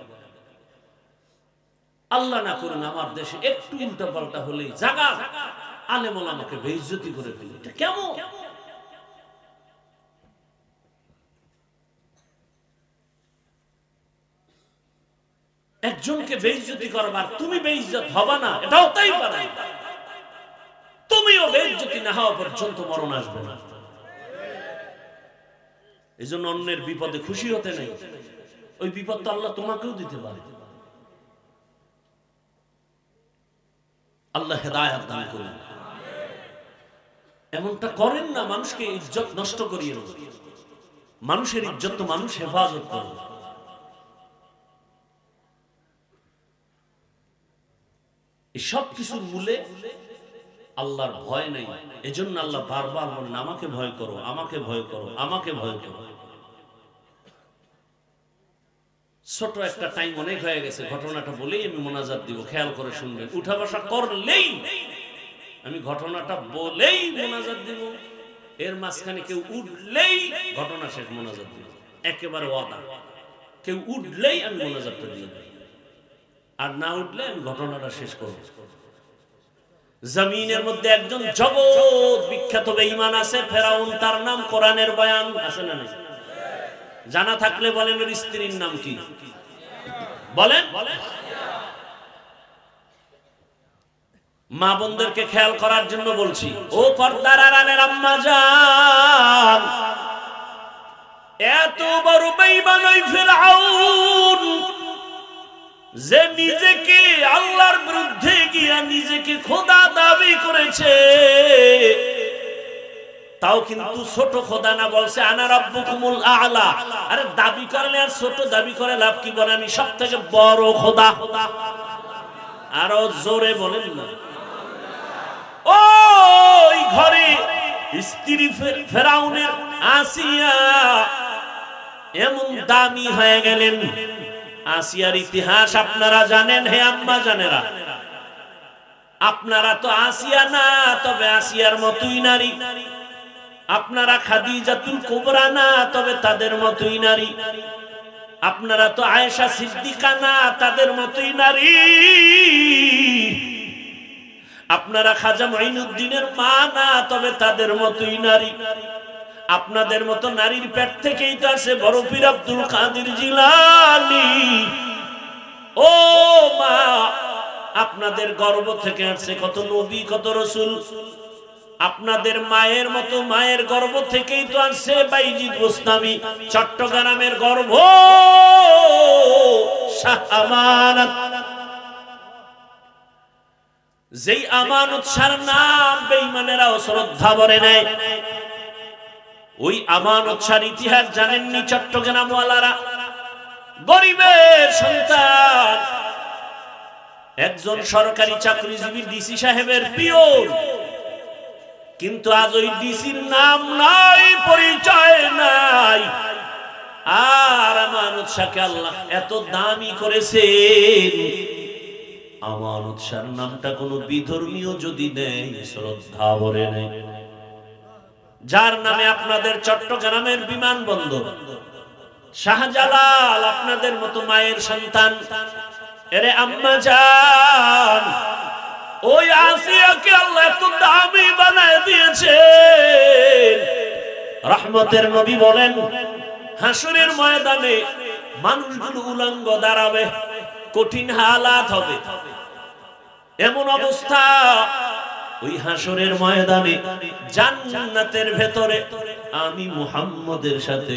আল্লাহ না করুন আমার দেশে একটু উল্টা পাল্টা হলেই জাগা আলেম ওলামাকে বেইজ্জতি করে ফেলে। এটা কেমন? একজনকে বেইজ্জতি করবার, তুমি বেইজ্জত হবা না, এটা হতেই পারে। তুমিও বেইজ্জতি না হওয়া পর্যন্ত মরণ আসবে না। এই জন্য অন্যের বিপদে খুশি হতে নেই, ওই বিপদ তো আল্লাহ তোমাকেও দিতে পারে। আল্লাহ হেদায়েত দান করুন। এমনটা করেন না, মানুষকে ইজ্জত নষ্ট করিয়ে দেন। মানুষের ইজ্জত তো মানুষ হেফাজত করে। এই সব কিছুর মূলে আল্লাহর ভয় নেই। এজন্য আল্লাহ বারবার বলেন আমাকে ভয় করো, আমাকে ভয় করো, আমাকে ভয় করো। ছোট একটা টাইম অনেক হয়ে গেছে, ঘটনাটা বলেই আমি মোনাজাত দিব, খেয়াল করে শুনবেন। উঠা বসা করলেই আমি ঘটনাটা বলেই মোনাজাত দিব, এর মাঝখানে কেউ উঠলেই ঘটনা শেষ, মোনাজাত দিব, একেবারে ওয়াদা। কেউ উঠলেই আমি মোনাজাতটা দিয়ে দেব, আর না উঠলে আমি ঘটনাটা শেষ করব। জমিনের মধ্যে একজন জগৎ বিখ্যাত বেঈমান আছে, ফেরাউন, তার নাম কোরআনের বয়ান আছে না? জানা থাকলে বলেন ওর স্ত্রীর নাম কি? বলেন। মা বোনদেরকে খেয়াল করার জন্য বলছি, ও পর্দার আড়ালের আম্মা জান, এত বড় বেঈমান ওই ফেরাউন, যে নিজেকে আল্লাহর বিরুদ্ধে গিয়া নিজেকে খোদা দাবি করেছে, তাও কিন্তু ছোট খোদা না, বলছে আনা রাব্বুকুমুল আ'লা। আরে দাবি করলে আর ছোট দাবি করে লাভ কি? বলে আমি সবথেকে বড় খোদা। আরো জোরে বলেন না। ওই ঘরে স্ত্রী ফেরাউনের আসিয়া এমন দামি হয়ে গেলেন। আসিয়ার ইতিহাস আপনারা জানেন, হে আম্মা জানেরা। আপনারা তো আসিয়া না, তবে আসিয়ার মতোই নারী। আপনারা খাদিজাতুল কুবরা না, তবে তাদের মতোই নারী। আপনারা তো আয়েশা সিদ্দিকা না, তাদের মতোই নারী। আপনারা খাজা মুঈনুদ্দিনের মা না, তবে তাদের মতোই নারী। আপনাদের মতো নারীর পেট থেকেই তো আছে বড় পীর আব্দুল কাদের জিলানী। ও মা, আপনাদের গর্ভ থেকে আসছে কত নবী, কত রাসূল। আপনাদের মায়ের মতো মায়ের গর্ভ থেকেই তো আসছে বাইজিদ গোস্তামি। চট্টগ্রামের গর্ভ শাহ আমানত, যেই আমানত শাহর নাম বেঈমানেরাও শ্রদ্ধা ভরে নেয়। ওই আমানত শাহর ইতিহাস জানেননি চট্টগ্রাম ওয়ালারা? গরিবের সন্তান, একজন সরকারি চাকরিজীবী ডিসি সাহেবের পিয়ন, কিন্তু আজ ওই ডিসির নাম নাই, পরিচয় নাই। আর আমানত শাহকে আল্লাহ এত দামি করেছেন, আমানত শাহর নামটা কোনো বিধর্মীয় যদি নেই, শ্রদ্ধা ভরে নেই। যার নামে আপনাদের চট্টগ্রামের বিমানবন্দর, শাহজালাল আপনাদের মতো মায়ের সন্তান। এরে আম্মা জান, ওই আসিয়াকে আল্লাহ এত দামি বানায় দিয়েছেন, রহমতের নবী বলেন হাসরের ময়দানে মানুষগুলো উলঙ্গ দাঁড়াবে, কঠিন হালাত হবে। এমন অবস্থা ওই হাসরের ময়দানে জান্নাতের ভেতরে আমি মুহাম্মদের সাথে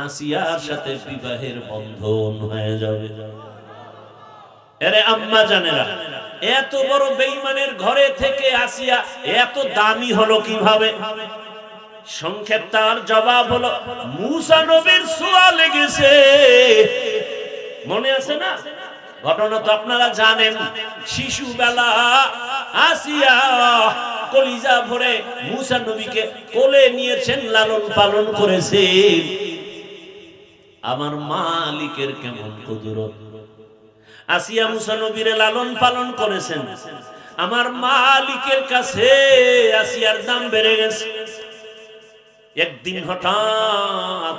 আসিয়ার সাথে বিবাহের বন্ধন হয়ে যাবে। আরে আম্মা জানেরা, এত বড় বেঈমানের ঘরে থেকে আসিয়া এত দামি হলো কিভাবে? সংক্ষেপ তার জবাব হলো মুসা নবীর ছোঁয়া লেগেছে। মনে আছে না ঘটনা? তো আপনারা জানেন, শিশুবেলা আসিয়া কলিজা ভরে মুসা নবীকে কোলে নিয়েছেন, লালন পালন করেছেন। আমার মালিকের কেমন কুদরত! আসিয়া মুসা নবীরে লালন পালন করেছেন। আমার মালিকের কাছে আসিয়ার দাম বেড়ে গেছে। একদিন হঠাৎ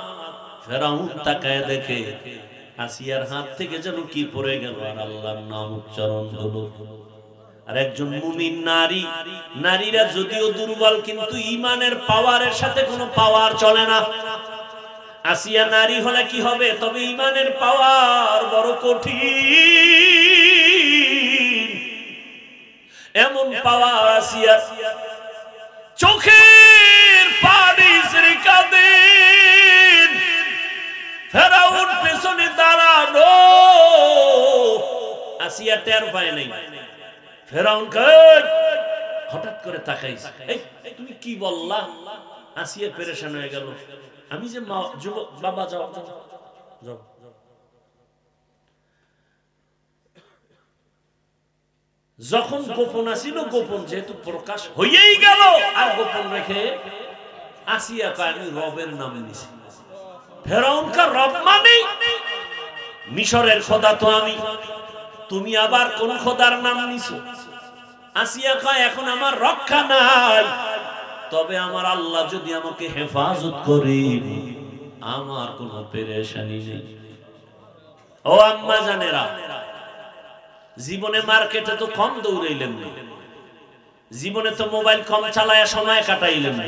ফেরাউন তাকায় দেখে আসিয়ার হাত থেকে যেন কি পড়ে গেল, আর আল্লাহর নাম উচ্চারণ হলো। আর একজন মুমিন নারী, নারীরা যদিও দুর্বল কিন্তু ঈমানের পাওয়ারের সাথে কোনো পাওয়ার চলে না। আসিয়া নারী হলে কি হবে, তবে ঈমানের পাওয়ার বড় কঠিন। এমন পাওয়ার আসিয়া চোখের পানি ছেড়ে কাঁদেন। ফেরাউন পেছনে দাঁড়ানো, আসিয়া টের পায় নাই। ফেরাউন হঠাৎ করে তাকাইছে, এই তুমি কি বললা? আসিয়া পেরেশান হয়ে গেল। আমি যে যুবক, বাবা যাও যাও। যখন গোপন আসিল, গোপন যেহেতু প্রকাশ হয়েই গেল, আর গোপন রেখে আসিয়া কয় আমি রবের নাম নিছি। ফেরাউনকার রব মানে মিশরের খোদা তো আমি, তুমি আবার কোন খোদার নাম নিছো? আসিয়া কয় এখন আমার রক্ষা নাই, তবে আমার আল্লাহ যদি আমাকে হেফাজত করেন আমার কোনো পেরেশানি নেই। ও আম্মা জানেরা, জীবনে মার্কেটে তো কম দৌড়াইলেন না, জীবনে তো মোবাইল কম চালায়া সময় কাটাইলেন না।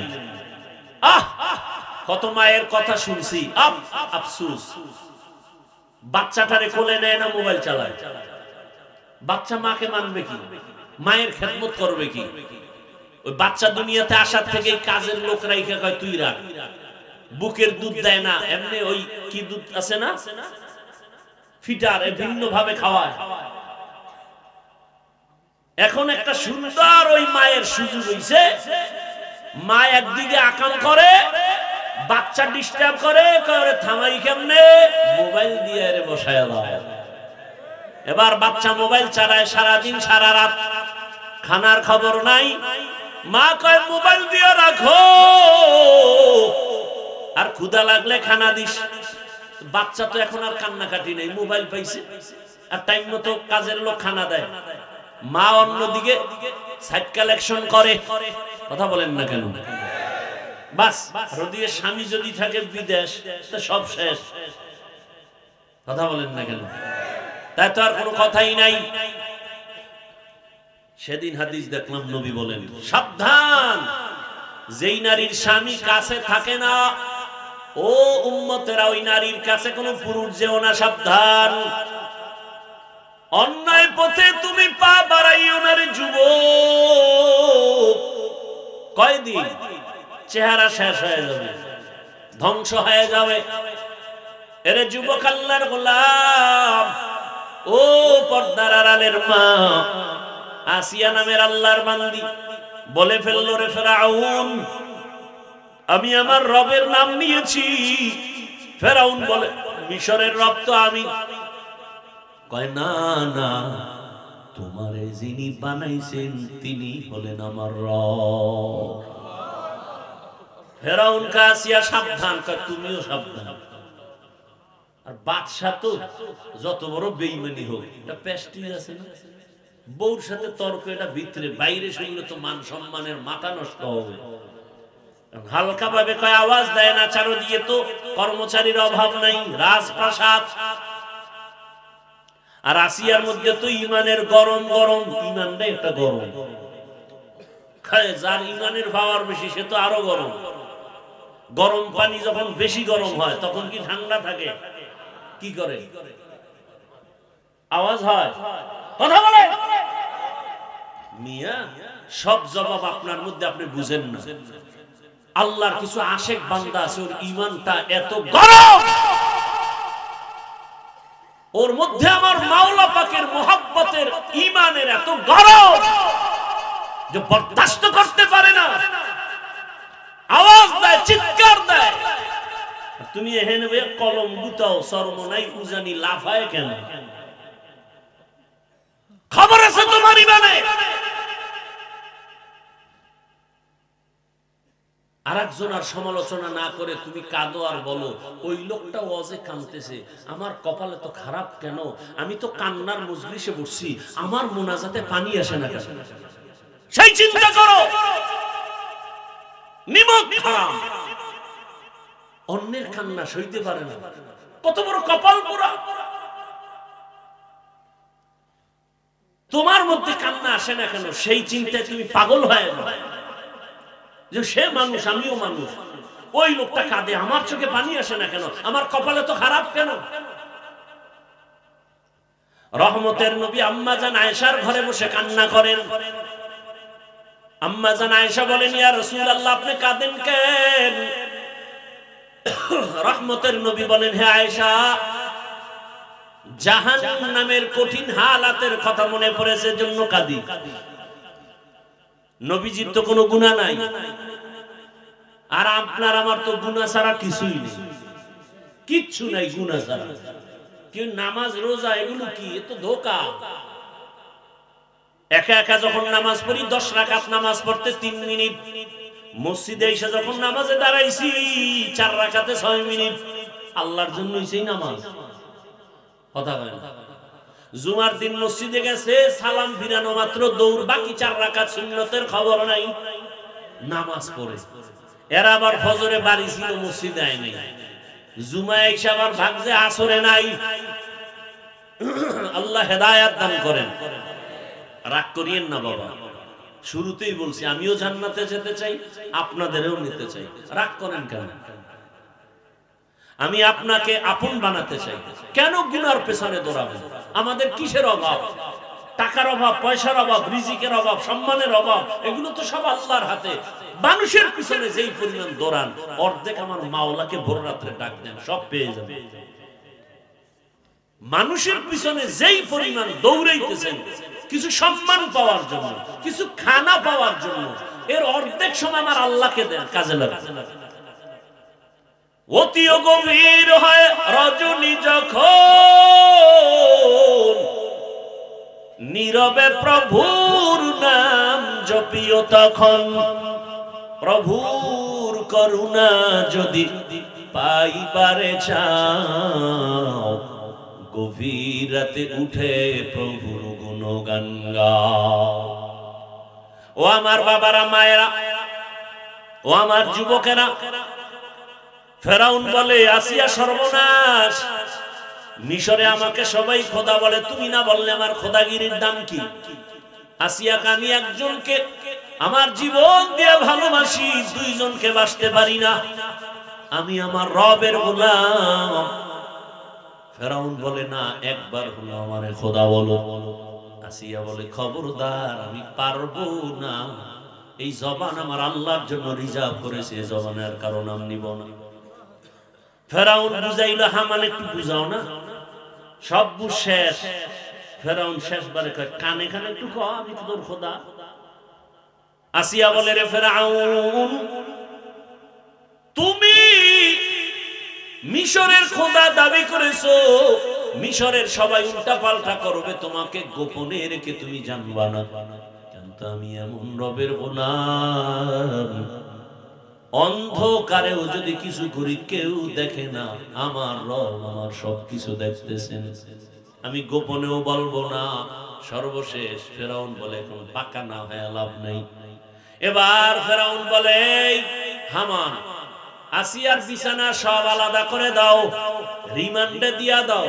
কত মায়ের কথা শুনছি, আফসোস বাচ্চাটারে কোলে নেয় না, মোবাইল চালায়। বাচ্চা মাকে মানবে কি? মায়ের খেদমত করবে কি? ওই বাচ্চা দুনিয়াতে আসার থেকে কাজের লোক রাইখা কয় তুই রাখ। বুকের দুধ দেয় না, এমনি ওই কি দুধ আছে না, ফিটার, ভিন্ন ভাবে খাওয়ায়। এখন একটা সুন্দর ওই মায়ের সুযোগ হইছে, মা একদিকে আকাম করে, বাচ্চা ডিস্টার্ব করে, থামাই কেমনে? মোবাইল দিয়ে বসায় দাও। এবার বাচ্চা মোবাইল চালায় সারাদিন সারা রাত, খানার খবর নাই। মা কয় মোবাইল দিয়ে রাখো, আর ক্ষুধা লাগলে খানা দিস। বাচ্চা তো এখন আর কান্নাকাটি নেই, মোবাইল পাইছে, আর টাইম মতো কাজের লোক খানা দেয়। মা অন্যদিকে সাইড কালেকশন করে। কথা বলেন না কেন? বাস রদিয়ে স্বামী যদি থাকে বিদেশ, তো সব শেষ। কথা বলেন না কেন? তাই তো আর কোনো কথাই নাই। সেদিন হাদিস দেখলাম, নবী বলেন সাবধান, যেই নারীর স্বামী কাছে থাকে না, ও উম্মতেরা ওই নারীর কাছে কোনো পুরুষ যেও না, সাবধান। অন্যায় পথে তুমি পা বাড়াইও না রে যুবক। কয়দিন চেহারা শেষ হয়ে যাবে, ধ্বংস হয়ে যাবে। এরে যুবক, আল্লাহর গোলাম, ও পর্দার আড়ালের মা, আসিয়া নামের আল্লাহর বান্দি বলে ফেলল, রে ফেরাউন আমি আমার রবের নাম নিয়েছি। ফেরাউন বলে মিশরের রব তো আমি। কয় না না, তোমারে যিনি বানাইছেন তিনি হলেন আমার রব। ফেরাউন কা আসিয়া সাবধান, কয় তুমিও সাবধান। আর বাদশা তো যত বড় বেঈমানি হোক, এটা প্রেস্টিজ আছে না, বউর সাথে তর্ক, এটা ভিতরে বাইরে সেগুলো তো মান সম্মানের মাথা নষ্ট হবে। হালকা ভাবে কয় আওয়াজ দেয় না, চারদিকে তো কর্মচারীর অভাব নাই, রাজপ্রাসাদ। আর আসিয়ার মধ্যে তো ইমানের গরম গরম, ইমানটা একটা গরম, যার ইমানের পাওয়ার বেশি সে তো আরো গরম। গরম পানি যখন বেশি গরম হয় তখন কি ঠান্ডা থাকে? কি করে? আওয়াজ হয়, কথা বলে। মিয়া সব জবাব আপনার মধ্যে আপনি বুঝেন না। আল্লাহর কিছু আশেক বান্দা আছে, ওর ঈমানটা এত গরম, ওর মধ্যে আমার মাওলা পাকের মুহাব্বতের ঈমানের এত গরম যে বরদাস্ত করতে পারে না, আওয়াজ দেয়, চিৎকার দেয়। তুমি এখানে কলম গুতাও, সরমনাই উজানি লাফায় কেন? খবর আছে তোমার ঈমানে। আরেকজনের সমালোচনা না করে তুমি কাঁদো আর বলো ওই লোকটা ওয়াজে কাঁদতেছে, আমার কপালে তো খারাপ কেন, আমি তো কান্নার মজলিসে বসছি, আমার মোনাজাতে পানি আসে না কেন? সেই চিন্তা করো। নিমক হারাম, অন্যের কান্না সইতে পারে না, কত বড় কপাল পোড়া। তোমার মধ্যে কান্না আসে না কেন? সেই চিন্তায় তুমি পাগল হয়ে যাও যে সে মানুষ, আমিও মানুষ, ওই লোকটা কাঁদে, আমার চোখে পানি আসে না কেন, আমার কপালে তো খারাপ কেন? রহমতের নবী আম্মা জান আয়েশার ঘরে বসে কান্না করেন। আম্মা জান আয়েশা বলেন, ইয়া রাসূলুল্লাহ, আপনি কাঁদেন কেন? রহমতের নবী বলেন, হে আয়েশা, জাহান্নামের কঠিন হালাতের কথা মনে পড়েছে, জন্য কাঁদি। নবীজির তো কোনো গুনাহ নাই, আর আপনার আমার তো গুনাহ ছাড়া কিছুই নেই, কিচ্ছু নাই গুনাহ ছাড়া। কেউ নামাজ রোজা এগুলো কি? এ তো ধোঁকা। একা একা যখন নামাজ পড়ি, 10 রাকাত নামাজ পড়তে 3 মিনিট, মসজিদে এসে যখন নামাজে দাঁড়াইছি 4 রাকাতে 6 মিনিট, আল্লাহর জন্যই সেই নামাজ। কথা বলেন। জুমার দিন মসজিদে গেছে, সালাম ফিরানো মাত্র দৌড়, বাকি 4 রাকাত সুন্নতের খবর নাই, নামাজ পড়ে। এরা আবার ফজরে বাড়ি ছিল, মসজিদে আয় নাই, জুমায় এসে আবার ভাগছে, আসরে নাই। আল্লাহ হেদায়েত দান করেন। রাগ করিয়েন না বাবা, শুরুতেই বলছি আমিও জান্নাতে যেতে চাই, আপনাদেরও নিতে চাই। রাগ করেন কেন? আমি আপনাকে আপন বানাতে চাই। কেন গুনার পেছনে দৌড়াবেন? আমাদের কিসের অভাব? টাকার অভাব, পয়সার অভাব, রিজিকের অভাব, সম্মানের অভাব, এগুলো তো সব আল্লাহর হাতে। মানুষের পিছনে যেই পরিমাণ দৌড়ান, অর্ধেক আমার মাওলাকে ভোর রাত্রে ডাক দেন, সব পেয়ে যাবে। মানুষের পিছনে যেই পরিমাণ দৌড়াইতেছেন কিছু সম্মান পাওয়ার জন্য, কিছু খানা পাওয়ার জন্য, এর অর্ধেক সময় আমার আল্লাহকে দেন, কাজে লাগান। অতিও গভীর হয় রজনী যখন, নীরবে প্রভুর নাম জপিও তখন। প্রভুর করুণা যদি পাইবারে চাও, গভীর রাতে উঠে প্রভুর গুণগান গাও। ও আমার বাবারা, মায়েরা, ও আমার যুবকেরা, ফেরাউন বলে আসিয়া সর্বনাশ, মিশরে আমাকে সবাই খোদা বলে, তুমি না বললে আমার খোদাগিরির দাম কি? আসিয়াকে আমি একজনকে আমার জীবন দিয়ে ভালোবাসি, 2 জনকে বাসতে পারি না, আমি আমার রবের গোলাম। ফেরাউন বলে না, একবার হলো আমারে খোদা বলো। আসিয়া বলে খবরদার, আমি পারবো না, এই জবান আমার আল্লাহর জন্য রিজার্ভ করেছে, এই জবানের কারণ আমি নিব না। ফেরাউন বুঝাইলো, হামান একটু বুঝাও না, সব বুঝ শেষ। ফেরাউন শেষবারে কয়, কানে কানে একটু কও, আমি তো তোর খোদা। আসিয়া বলে, রে ফেরাউন, তুমি মিশরের খোদা দাবি করেছো, মিশরের সবাই উল্টা পাল্টা করবে, তোমাকে গোপনে রেখে তুমি জানবা না, কিন্তু আমি এমন রবের গোলাম, অন্ধকারেও যদি কিছু করি কেউ দেখে না, আমার রব আমার সবকিছু দেখতেছেন, আমি গোপনেও বলবো না। সর্বশেষ ফেরাউন বলে, এখন পাকা না হয়ে লাভ নাই। এবার ফেরাউন বলে, হামান, আসিয়ার বিছানা সব আলাদা করে দাও, রিমান্ডে দিয়া দাও,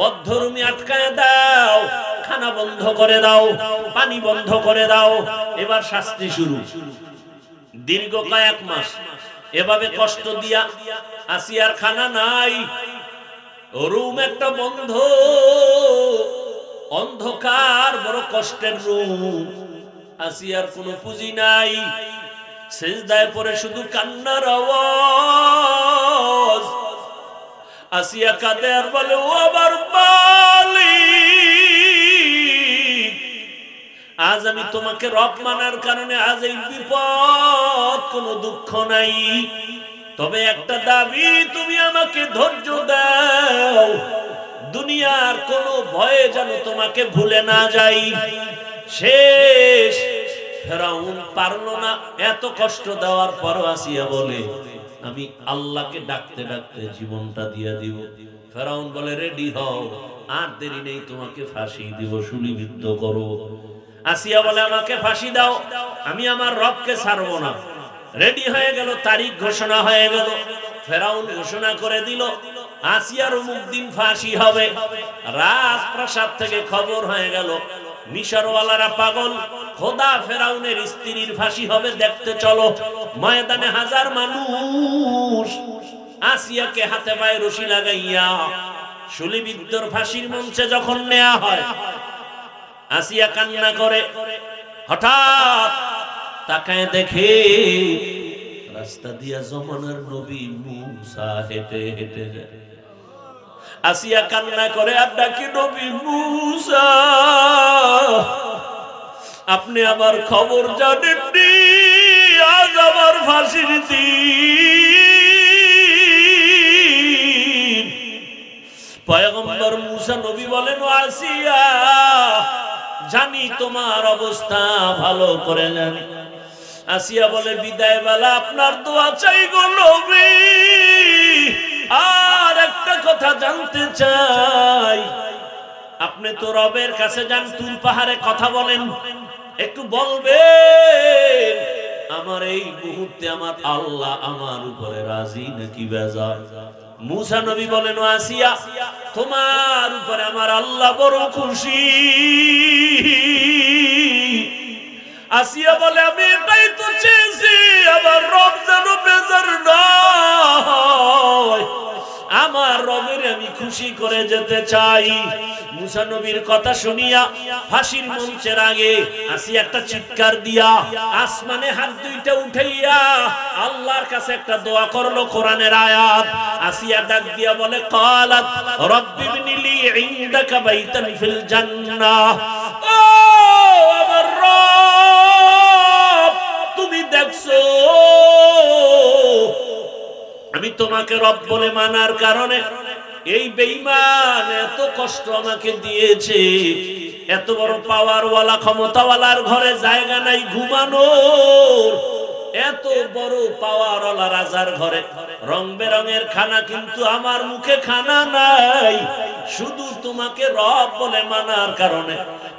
বদ্ধ রুমে আটকায় দাও, খানা বন্ধ করে দাও, পানি বন্ধ করে দাও। এবার শাস্তি শুরু, দীর্ঘ কয়েক মাস এভাবে কষ্ট দিয়া আসিয়ার খানা নাই, রুম একটা বন্ধ, অন্ধকার, বড় কষ্টের রুম। আসিয়ার কোনো পুঁজি নাই, সিজদায় পড়ে শুধু কান্নার আওয়াজ। আসিয়া কাঁদে আর বলে, ও আমার মালিক, আজ আমি তোমাকে রব মানার কারণে আজ এই বিপদ, কোনো দুঃখ নাই, তবে একটা দাবি, তুমি আমাকে ধৈর্য দাও, দুনিয়ার কোনো ভয়ে যেন তোমাকে ভুলে না যাই। শেষ ফেরাউন পারলো না, এত কষ্ট দেওয়ার পরও আসিয়া বলে, আমি আল্লাহকে ডাকতে ডাকতে জীবনটা দিয়ে দিব। ফেরাউন বলে, রেডি হও, আর দেরি নেই, তোমাকে ফাঁসি দিব, শুলিবিদ্ধ করো। আসিয়া বলে, আমাকে ফাঁসি দাও, আমি আমার রবকে ছাড়বো না। রেডি হয়ে গেল, তারিখ ঘোষণা হয়ে গেল, ফেরাউন ঘোষণা করে দিল আসিয়ার অমুক দিন ফাঁসি হবে। রাজপ্রাসাদ থেকে খবর হয়ে গেল, মিশরওয়ালারা পাগল, খোদা ফেরাউনের স্ত্রীর ফাঁসি হবে, দেখতে চলো। ময়দানে হাজার মানুষ আসিয়াকে হাতে পায়ে রশি লাগাইয়া শুলিবিদ্ধর ফাঁসির মঞ্চে যখন নেওয়া হয়, আসিয়া কান্না করে। হঠাৎ তাকায় দেখে রাস্তা দিয়া জমানার নবী মুসা হেঁটে হেঁটে যায়। আসিয়া কান্না করে আর ডাকে, নবী মুসা, আপনি আমার খবর জানেননি, আজ আমার ফাঁসির দিন। পয়গম্বর মুসা নবী বলেন, আসিয়া, জানি তোমার অবস্থা ভালো করে জানি। আসিয়া বলে, বিদায় বেলা আপনার দোয়া চাই গো নবী, আর একটা কথা জানতে চাই, আপনি তো রবের কাছে যান, তুল পাহাড়ে কথা বলেন, একটু বলবেন আমার এই মুহূর্তে আমার আল্লাহ আমার উপরে রাজি নাকি বেজার? মুসা নবী বলেন, আসিয়া, তোমার উপরে আমার আল্লাহ বড় খুশি। আসিয়া বলে, আমি এটাই তো চেয়েছি, আমার রব যেন বেজার নয়, আমার রবের আমি খুশি করে যেতে চাই। মুসা নবীর কথা শুনিয়া ফাঁসির মঞ্চের আগে আসিয়া একটা চিৎকার দিয়া আসমানে হাত দুইটা উঠাইয়া আল্লাহর কাছে একটা দোয়া করলো, কোরআনের আয়াত। আসিয়া ডাক দিয়া বলে, ক্বালাত রব্বি ইবনিলি ইনদাকা বাইতান ফিল জান্নাহ, ও আমার রব, তুমি দেখছো আমি তোমাকে রব বলে মানার কারণে এই বেঈমান এত কষ্ট আমাকে দিয়েছে, এত বড় পাওয়ারওয়ালা ক্ষমতাওয়ালার ঘরে জায়গা নাই ঘুমানোর, এত বড় পাওয়ারওয়ালা রাজার ঘরে রং বেরঙের খানা, কিন্তু আমার মুখে খানা নাই, শুধু তোমাকে রব বলে মানার কারণে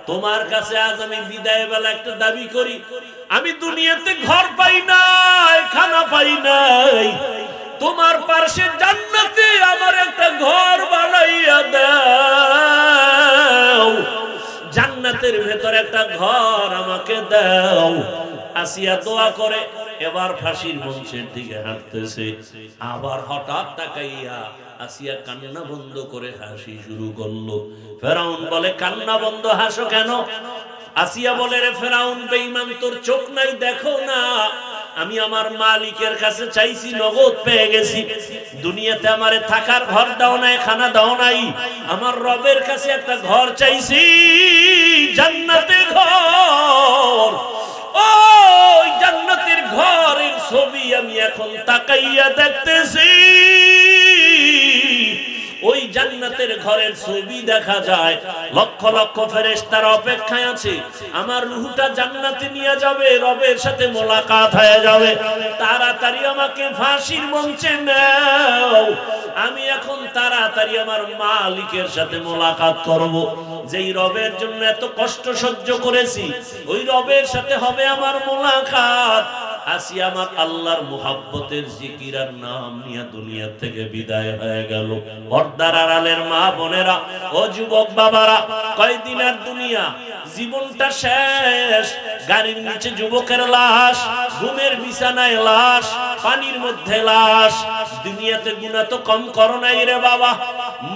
তোমার কাছে আজ আমি বিদায় বেলা একটা দাবি করি, আমি দুনিয়াতে ঘর পাই নাই, খানা পাই নাই, তোমার পাশে জান্নাতে আমার একটা ঘর বানাইয়া দাও, জান্নাতের ভেতর একটা ঘর আমাকে দাও। আসিয়া দোয়া করে এবার ফাঁসির মঞ্চের দিকে হাঁটতেছে, আবার হঠাৎ তাকাইয়া আসিয়া কান্না বন্ধ করে হাসি শুরু করলো। ফেরাউন বলে, কান্না বন্ধ, হাসো কেন? আসিয়া বলে, রে ফেরাউন বেঈমান, তোর চোখ নাই, দেখো না, আমি আমার মালিকের কাছে চাইছি, নগদ পেয়ে গেছি, দুনিয়াতে আমারে থাকার ঘর দাও নাই, খানা দাও নাই, আমার রবের কাছে একটা ঘর চাইছি, জান্নাতের ঘর, ওই জান্নাতের ঘরের ছবি আমি এখন তাকাইয়া দেখতেছি, ওই জান্নাতের ঘরের ছবি দেখা যায়, লক্ষ লক্ষ ফেরেশতারা অপেক্ষায় আছে, আমার রূহটা জান্নাতে নিয়ে যাবে, রবের সাথে মোলাকাত হয়ে যাবে, তাড়াতাড়ি আমাকে ফাঁসির মঞ্চে নাও, আমি এখন তাড়াতাড়ি আমার মালিকের সাথে মোলাকাত করব, যেই রবের জন্য এত কষ্ট সহ্য করেছি, ওই রবের সাথে হবে আমার মোলাকাত। আসিয়া আমার আল্লাহর মুহাব্বতের জিকির আর নাম নিয়ে দুনিয়া থেকে বিদায় হয়ে গেল। পর্দার আড়ালের মা বোনেরা ও যুবক বাবারা, কয়দিনের দুনিয়া, জীবনটা শেষ, গাড়ির নিচে যুবকের লাশ, ঘুমের বিছানায় লাশ, পানির মধ্যে লাশ। দুনিয়াতে গুনাহ তো কম করো নাই রে বাবা।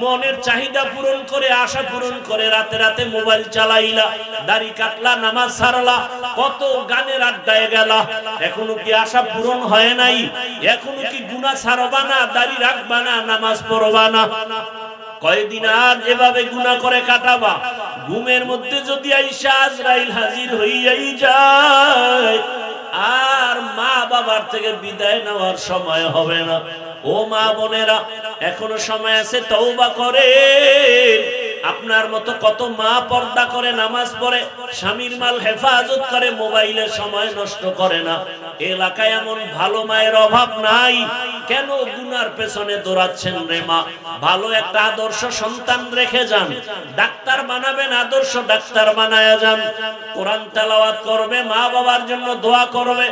মনের চাহিদা পূরণ করে, আশা পূরণ করে রাতে রাতে মোবাইল চালাইলা, দাড়ি কাটলা, নামাজ ছাড়লা, কত গানের আড্ডায় গেলা। এখনো কি আশা পূরণ হয় নাই? এখনো কি গুনাহ ছাড়বা না, দাড়ি রাখবা না, নামাজ পড়বা না? কয়দিন আর এভাবে গুনাহ করে কাটাবা? ঘুমের মধ্যে যদি আইসা আজরাইল হাজির হইয়াই যায়, আর মা বাবার থেকে বিদায় নেওয়ার সময় হবে না। ও মা বোনেরা, এখনো সময় আছে, তওবা করেন। আপনার মতো কত মা পর্দা করে, নামাজ পড়ে, স্বামীর মাল হেফাজত করে, মোবাইলের সময় নষ্ট করে না। এলাকায় এমন ভালো মায়ের অভাব নাই। কেন গুনার পেছনে দৌড়াচ্ছেন রে মা? ভালো একটা আদর্শ সন্তান রেখে যান। ডাক্তার বানাবেন, আদর্শ ডাক্তার বানায়া যান। কোরআন তেলাওয়াত করবে, মা বাবার জন্য দোয়া করবে,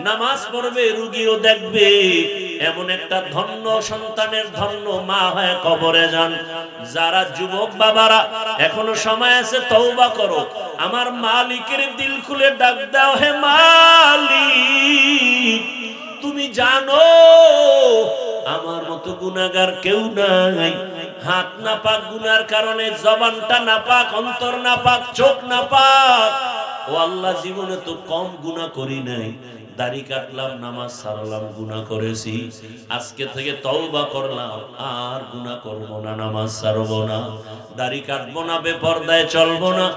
নামাজ পড়বে, রুগীও দেখবে। এমন একটা ধন্য সন্তানের ধন্য মা হয়ে কবরে যান। যারা যুবক বাবারা এখনো সময় আছে, তওবা করো। আমার মালিকের দিল খুলে ডাক দাও, হে মালিক, তুমি জানো আমার মতো গুনাহগার কেউ নাই। হাত নাপাক, গুনার কারণে জবানটা নাপাক, অন্তর নাপাক, চোখ নাপাক। ও আল্লাহ, জীবনে তো কম গুনাহ করি নাই। দাড়ি কাটলাম, নামাজ ছাড়লাম, গুনাহ করেছি। আজকে থেকে তওবা করলাম, আর গুনাহ করব না, নামাজ ছাড়ব না, দাড়ি কাটবো না, বেপরদায় চলবো না।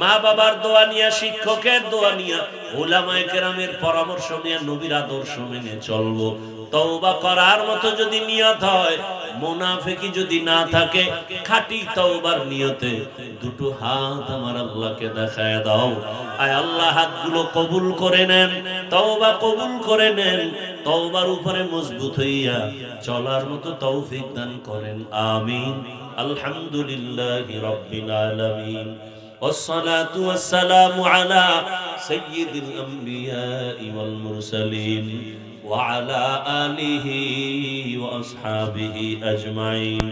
মা বাবার দোয়া নিয়ে, শিক্ষকের দোয়া নিয়ে, উলামায়ে কেরামের পরামর্শ নিয়ে, নবীর আদর্শ মেনে চলবো। তওবা করার মতো যদি নিয়ত হয়, মুনাফিকি যদি না থাকে, খাঁটি তওবার নিয়তে দুটো হাত আমার আল্লাহকে দেখায় দাও। আয় আল্লাহ, হাতগুলো কবুল করে নেন, তওবা কবুল করে নেন। তওবার উপরে মজবুত হইয়া চলার মতো তৌফিক দান করেন, আমিন। আলহামদুলিল্লাহি রাব্বিল আলামিন। والصلاة والسلام على سيد الأنبياء والمرسلين وعلى آله وأصحابه أجمعين.